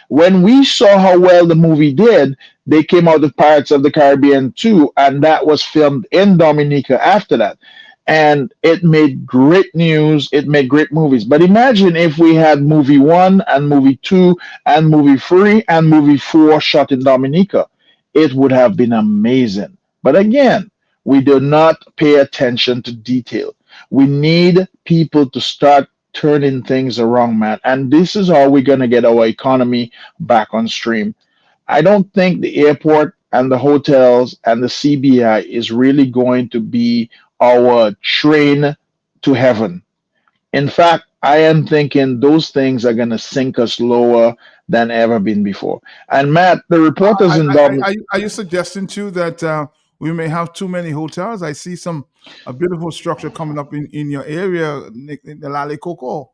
E: when we saw how well the movie did, they came out with Pirates of the Caribbean 2, and that was filmed in Dominica after that. And it made great news. It made great movies. But imagine if we had movie 1 and movie 2 and movie 3 and movie 4 shot in Dominica. It would have been amazing. But again, we do not pay attention to detail. We need people to start turning things around, man. And this is how we're going to get our economy back on stream. I don't think the airport and the hotels and the CBI is really going to be our train to heaven. In fact, I am thinking those things are going to sink us lower than ever been before. And Matt, the reporters in Dublin.
C: Are you suggesting too that we may have too many hotels? I see a beautiful structure coming up in your area, in the Lale Coco.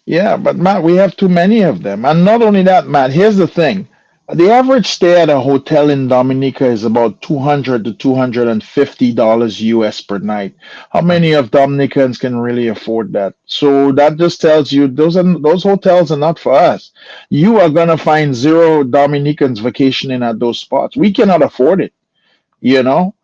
E: Yeah, but Matt, we have too many of them. And not only that, Matt, here's the thing. The average stay at a hotel in Dominica is about $200 to $250 US per night. How many of Dominicans can really afford that? So that just tells you those hotels are not for us. You are gonna find zero Dominicans vacationing at those spots. We cannot afford it, and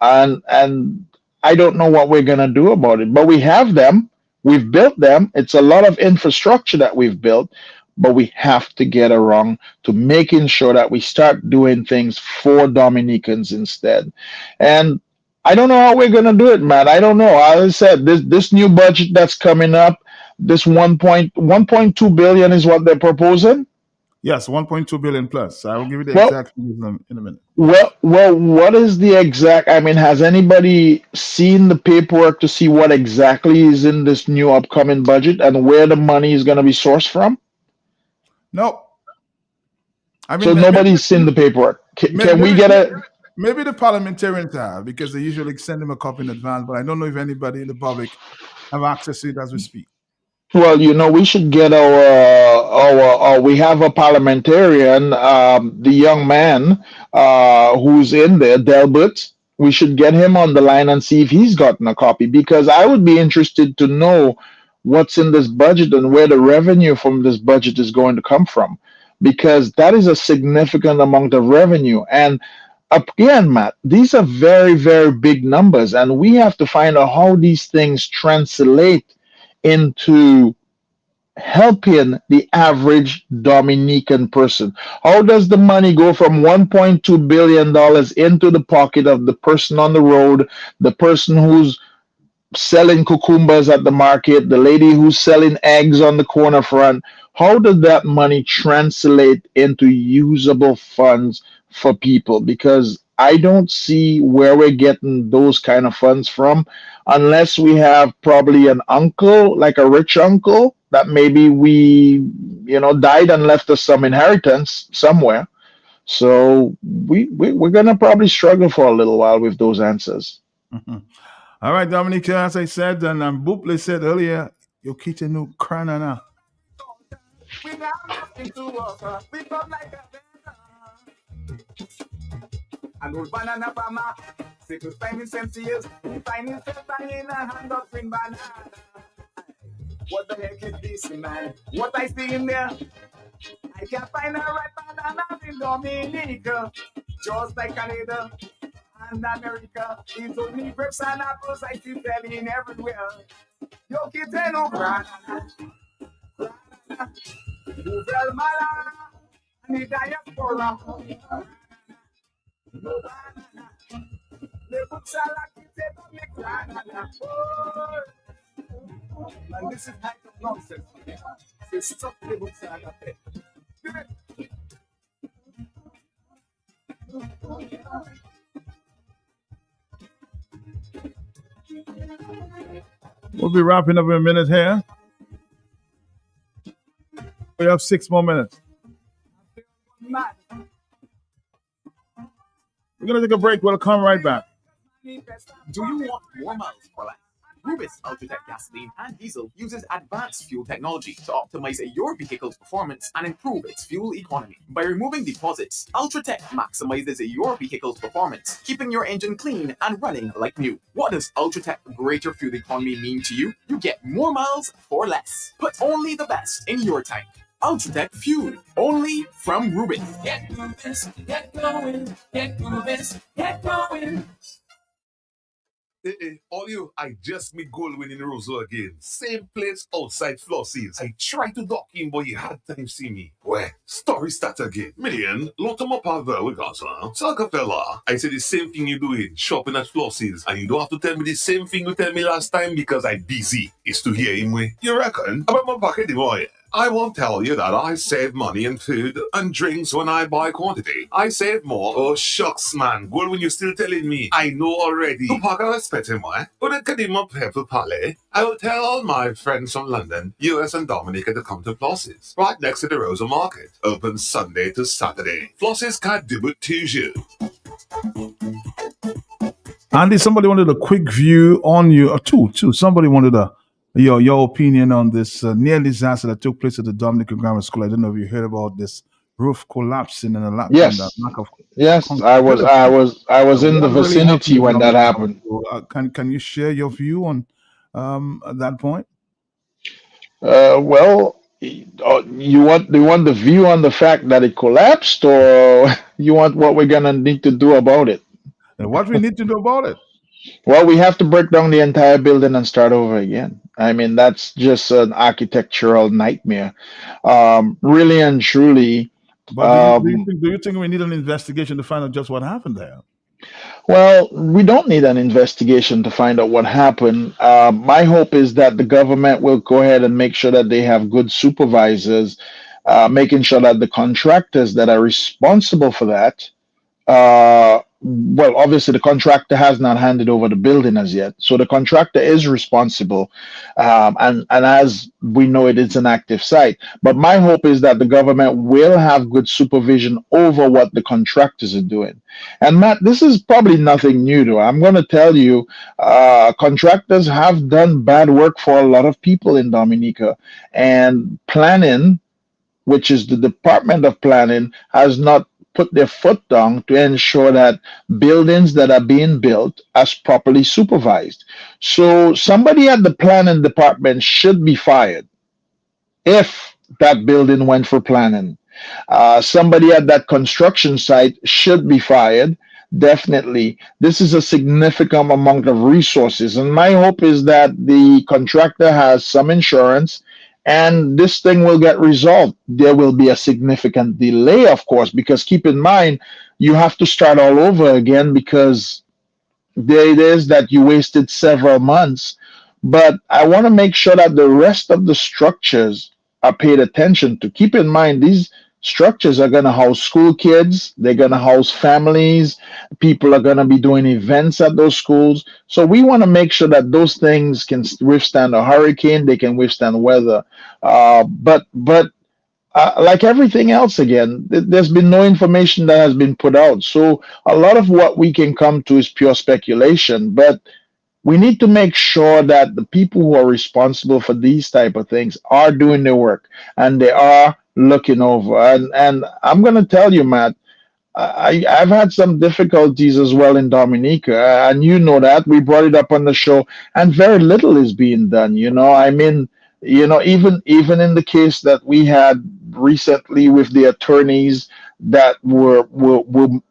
E: I don't know what we're gonna do about it. But we have them. We've built them. It's a lot of infrastructure that we've built. But we have to get around to making sure that we start doing things for Dominicans instead. And I don't know how we're going to do it, Matt. I don't know. As I said, this new budget that's coming up, this 1.2 billion is what they're proposing.
C: Yes, 1.2 billion plus. I will give you the exact figures in a minute.
E: Well, what is the exact? I mean, has anybody seen the paperwork to see what exactly is in this new upcoming budget and where the money is going to be sourced from?
C: No.
E: So nobody's seen the paperwork. Can we get a?
C: Maybe the parliamentarians have, because they usually send them a copy in advance. But I don't know if anybody in the public have access to it as we speak.
E: Well, we should get we have a parliamentarian, the young man who's in there, Delbert. we should get him on the line and see if he's gotten a copy, because I would be interested to know what's in this budget and where the revenue from this budget is going to come from, because that is a significant amount of revenue. And again, Matt, these are very, very big numbers, and we have to find out how these things translate into helping the average Dominican person. How does the money go from $1.2 billion into the pocket of the person on the road, the person who's selling cucumbers at the market, the lady who's selling eggs on the corner front? How does that money translate into usable funds for people? Because I don't see where we're getting those kind of funds from, unless we have probably an uncle, like a rich uncle, that maybe died and left us some inheritance somewhere. So we're gonna probably struggle for a little while with those answers.
C: All right, Dominique, as I said, and Buple said earlier, your kitchen no cranana.
A: We got nothing to offer. We come like a an old banana farmer. Sickle finding years. Finding in a hand of green banana. What the heck is this, man? What I see in there? I can't find a right banana in Dominica. Just like Canada and America. It's only grapes and apples I see selling everywhere. Yo, kids, no banana. Uvel mala, ni diaspora. No banana. Le buksala kite don't make banana. And this is kind of nonsense. So stop the buksala.
C: We'll be wrapping up in a minute here. We have 6 more minutes. We're going to take a break. We'll come right back.
Q: Do you want more miles for less? Rubis Ultratech gasoline and diesel uses advanced fuel technology to optimize your vehicle's performance and improve its fuel economy. By removing deposits, Ultratech maximizes your vehicle's performance, keeping your engine clean and running like new. What does Ultratech greater fuel economy mean to you? You get more miles for less. Put only the best in your tank. Ultratech Fuel, only from Rubis. Get Rubis, get going, get Rubis, get going.
R: All you, I just meet Goldwyn in Roseau again. Same place outside Flossie's. I tried to dock in, but he had time see me. Where? Story start again. Million, Lotamo Pavel, we got Salcafella. I said the same thing you doing, shopping at Flossie's. And you don't have to tell me the same thing you tell me last time because I busy. It's to hear him way. You reckon? About my pocket, boy. I won't tell you that I save money in food and drinks when I buy quantity. I save more. Oh, shucks, man. Well, when you're still telling me, I know already. To park I expect him, why? But it can him up here to Palais. I will tell all my friends from London, US and Dominica to come to Flossie's, right next to the Rosa Market. Open Sunday to Saturday. Flossie's can't do it to you.
C: Andy, somebody wanted a quick view on you, or two. Somebody wanted your opinion on this near disaster that took place at the Dominican Grammar School. I don't know if you heard about this roof collapsing and a lack of.
E: Yes, I was in the vicinity when that happened.
C: Can you share your view on at that point?
E: Well, you want the view on the fact that it collapsed, or you want what we're gonna need to do about it?
C: And what we need to do about it?
E: Well, we have to break down the entire building and start over again. I mean, that's just an architectural nightmare, really and truly.
C: But do you think we need an investigation to find out just what happened there?
E: Well, we don't need an investigation to find out what happened. My hope is that the government will go ahead and make sure that they have good supervisors, making sure that the contractors that are responsible for that, well, obviously the contractor has not handed over the building as yet, so the contractor is responsible, and as we know, it is an active site. But my hope is that the government will have good supervision over what the contractors are doing. And Matt, this is probably nothing new, though. I'm going to tell you, contractors have done bad work for a lot of people in Dominica, and planning, which is the Department of Planning, has not put their foot down to ensure that buildings that are being built are properly supervised. So somebody at the planning department should be fired if that building went for planning. Somebody at that construction site should be fired. Definitely. This is a significant amount of resources. And my hope is that the contractor has some insurance and this thing will get resolved. There will be a significant delay, of course, because keep in mind, you have to start all over again because there it is that you wasted several months. But I want to make sure that the rest of the structures are paid attention to. Keep in mind, these structures are going to house school kids, they're going to house families, people are going to be doing events at those schools. So we want to make sure that those things can withstand a hurricane, they can withstand weather. But like everything else, again, there's been no information that has been put out. So a lot of what we can come to is pure speculation. But we need to make sure that the people who are responsible for these type of things are doing their work and they are looking over. And I'm going to tell you, Matt, I've had some difficulties as well in Dominica, and you know that we brought it up on the show, and very little is being done. I mean, even in the case that we had recently with the attorneys that were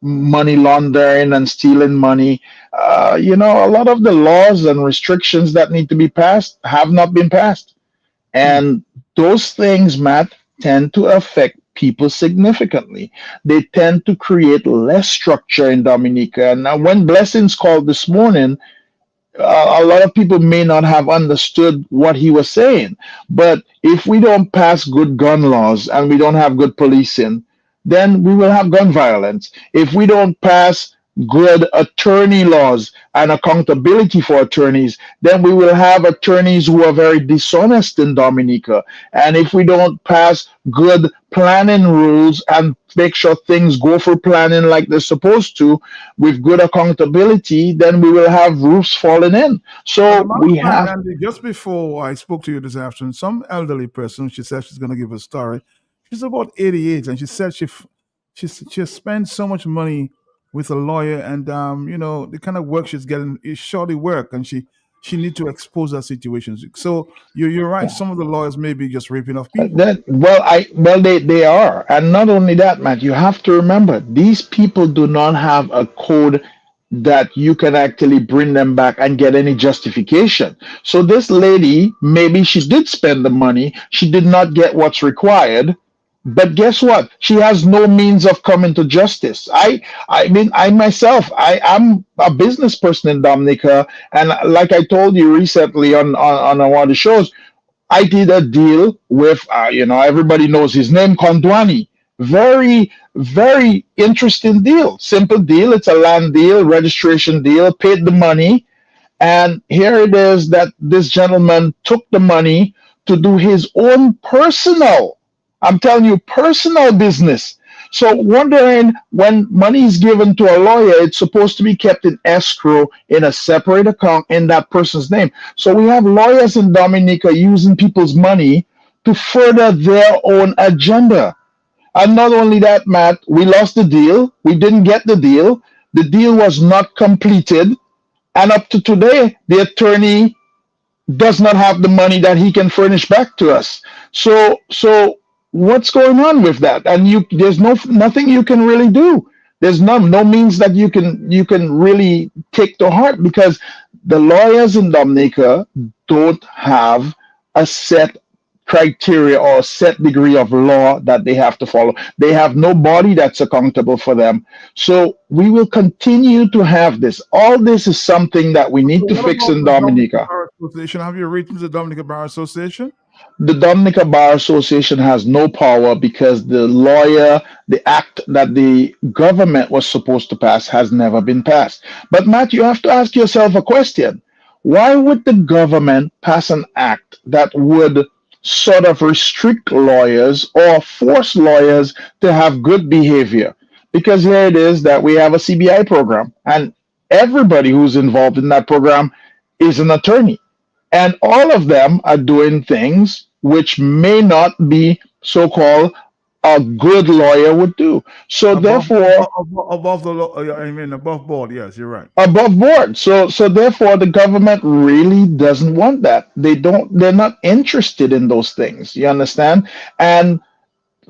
E: money laundering and stealing money, a lot of the laws and restrictions that need to be passed have not been passed, and those things, Matt, tend to affect people significantly. They tend to create less structure in Dominica. And now, when Blessings called this morning, a lot of people may not have understood what he was saying. But if we don't pass good gun laws and we don't have good policing, then we will have gun violence. If we don't pass good attorney laws and accountability for attorneys, then we will have attorneys who are very dishonest in Dominica. And if we don't pass good planning rules and make sure things go for planning like they're supposed to with good accountability, then we will have roofs falling in. So we have.
C: Andy, just before I spoke to you this afternoon, some elderly person, she said she's going to give a story. She's about 88, and she said she spent so much money with a lawyer, and the kind of work she's getting is shoddy work, and she need to expose her situations. So you're right. Some of the lawyers may be just ripping off people.
E: They are, and not only that, Matt. You have to remember these people do not have a code that you can actually bring them back and get any justification. So this lady, maybe she did spend the money, she did not get what's required. But guess what? She has no means of coming to justice. I myself, I'm a business person in Dominica, and like I told you recently on one of the shows, I did a deal with, everybody knows his name, Kondwani. Very, very interesting deal. Simple deal. It's a land deal, registration deal, paid the money. And here it is that this gentleman took the money to do his own personal, I'm telling you, personal business. So wondering, when money is given to a lawyer, it's supposed to be kept in escrow in a separate account in that person's name. So we have lawyers in Dominica using people's money to further their own agenda. And not only that, Matt, we lost the deal. We didn't get the deal. The deal was not completed. And up to today, the attorney does not have the money that he can furnish back to us. So what's going on with that? And there's nothing you can really do. There's no means that you can really take to heart, because the lawyers in Dominica don't have a set criteria or a set degree of law that they have to follow. They have nobody that's accountable for them. So we will continue to have this. All this is something that we need to fix in Dominica.
C: Have you written to the Dominica Bar Association?
E: The Dominica Bar Association has no power because the act that the government was supposed to pass has never been passed. But Matt, you have to ask yourself a question. Why would the government pass an act that would sort of restrict lawyers or force lawyers to have good behavior? Because here it is that we have a CBI program, and everybody who's involved in that program is an attorney. And all of them are doing things which may not be so-called a good lawyer would do. So therefore,
C: above the law, I mean above board. Yes, you're right.
E: above board. So therefore, the government really doesn't want that. They're not interested in those things. You understand? And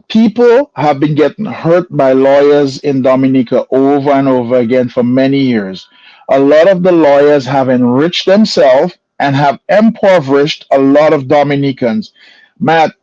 E: people have been getting hurt by lawyers in Dominica over and over again for many years. A lot of the lawyers have enriched themselves and have impoverished a lot of Dominicans. Matt,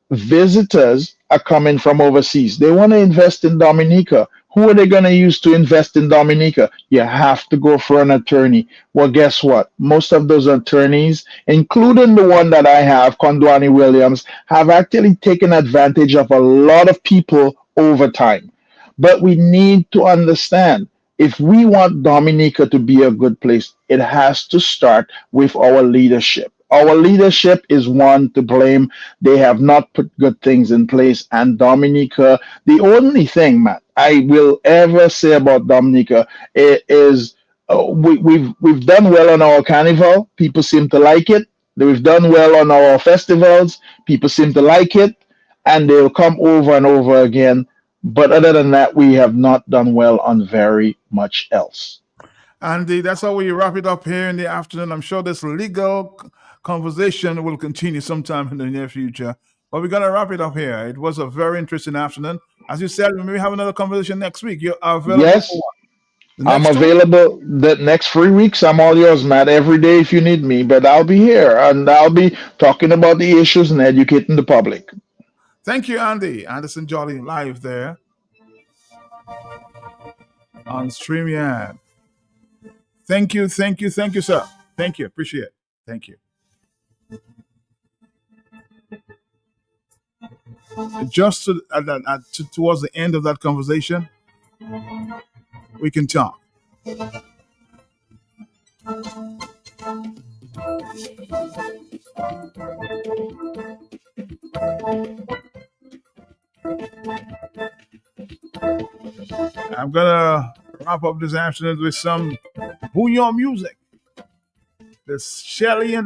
E: visitors are coming from overseas. They want to invest in Dominica. Who are they going to use to invest in Dominica? You have to go for an attorney. Well, guess what? Most of those attorneys, including the one that I have, Kondwani Williams, have actually taken advantage of a lot of people over time. But we need to understand, if we want Dominica to be a good place, it has to start with our leadership. Our leadership is one to blame. They have not put good things in place. And Dominica, the only thing, Matt, I will ever say about Dominica is we've done well on our carnival. People seem to like it. We've done well on our festivals. People seem to like it. And they'll come over and over again. But other than that, we have not done well on very much else.
C: And that's how we wrap it up here in the afternoon. I'm sure this legal conversation will continue sometime in the near future. But we're going to wrap it up here. It was a very interesting afternoon. As you said, we may have another conversation next week. You are available
E: Yes,
C: for what?
E: I'm available the next 3 weeks. I'm all yours, Matt, every day if you need me. But I'll be here and I'll be talking about the issues and educating the public.
C: Thank you, Andy. Anderson Jolly live there on StreamYard. Thank you, sir. Thank you. Appreciate it. Thank you. Just towards the end of that conversation, we can talk. I'm gonna wrap up this afternoon with some bouillon music. This Shelly and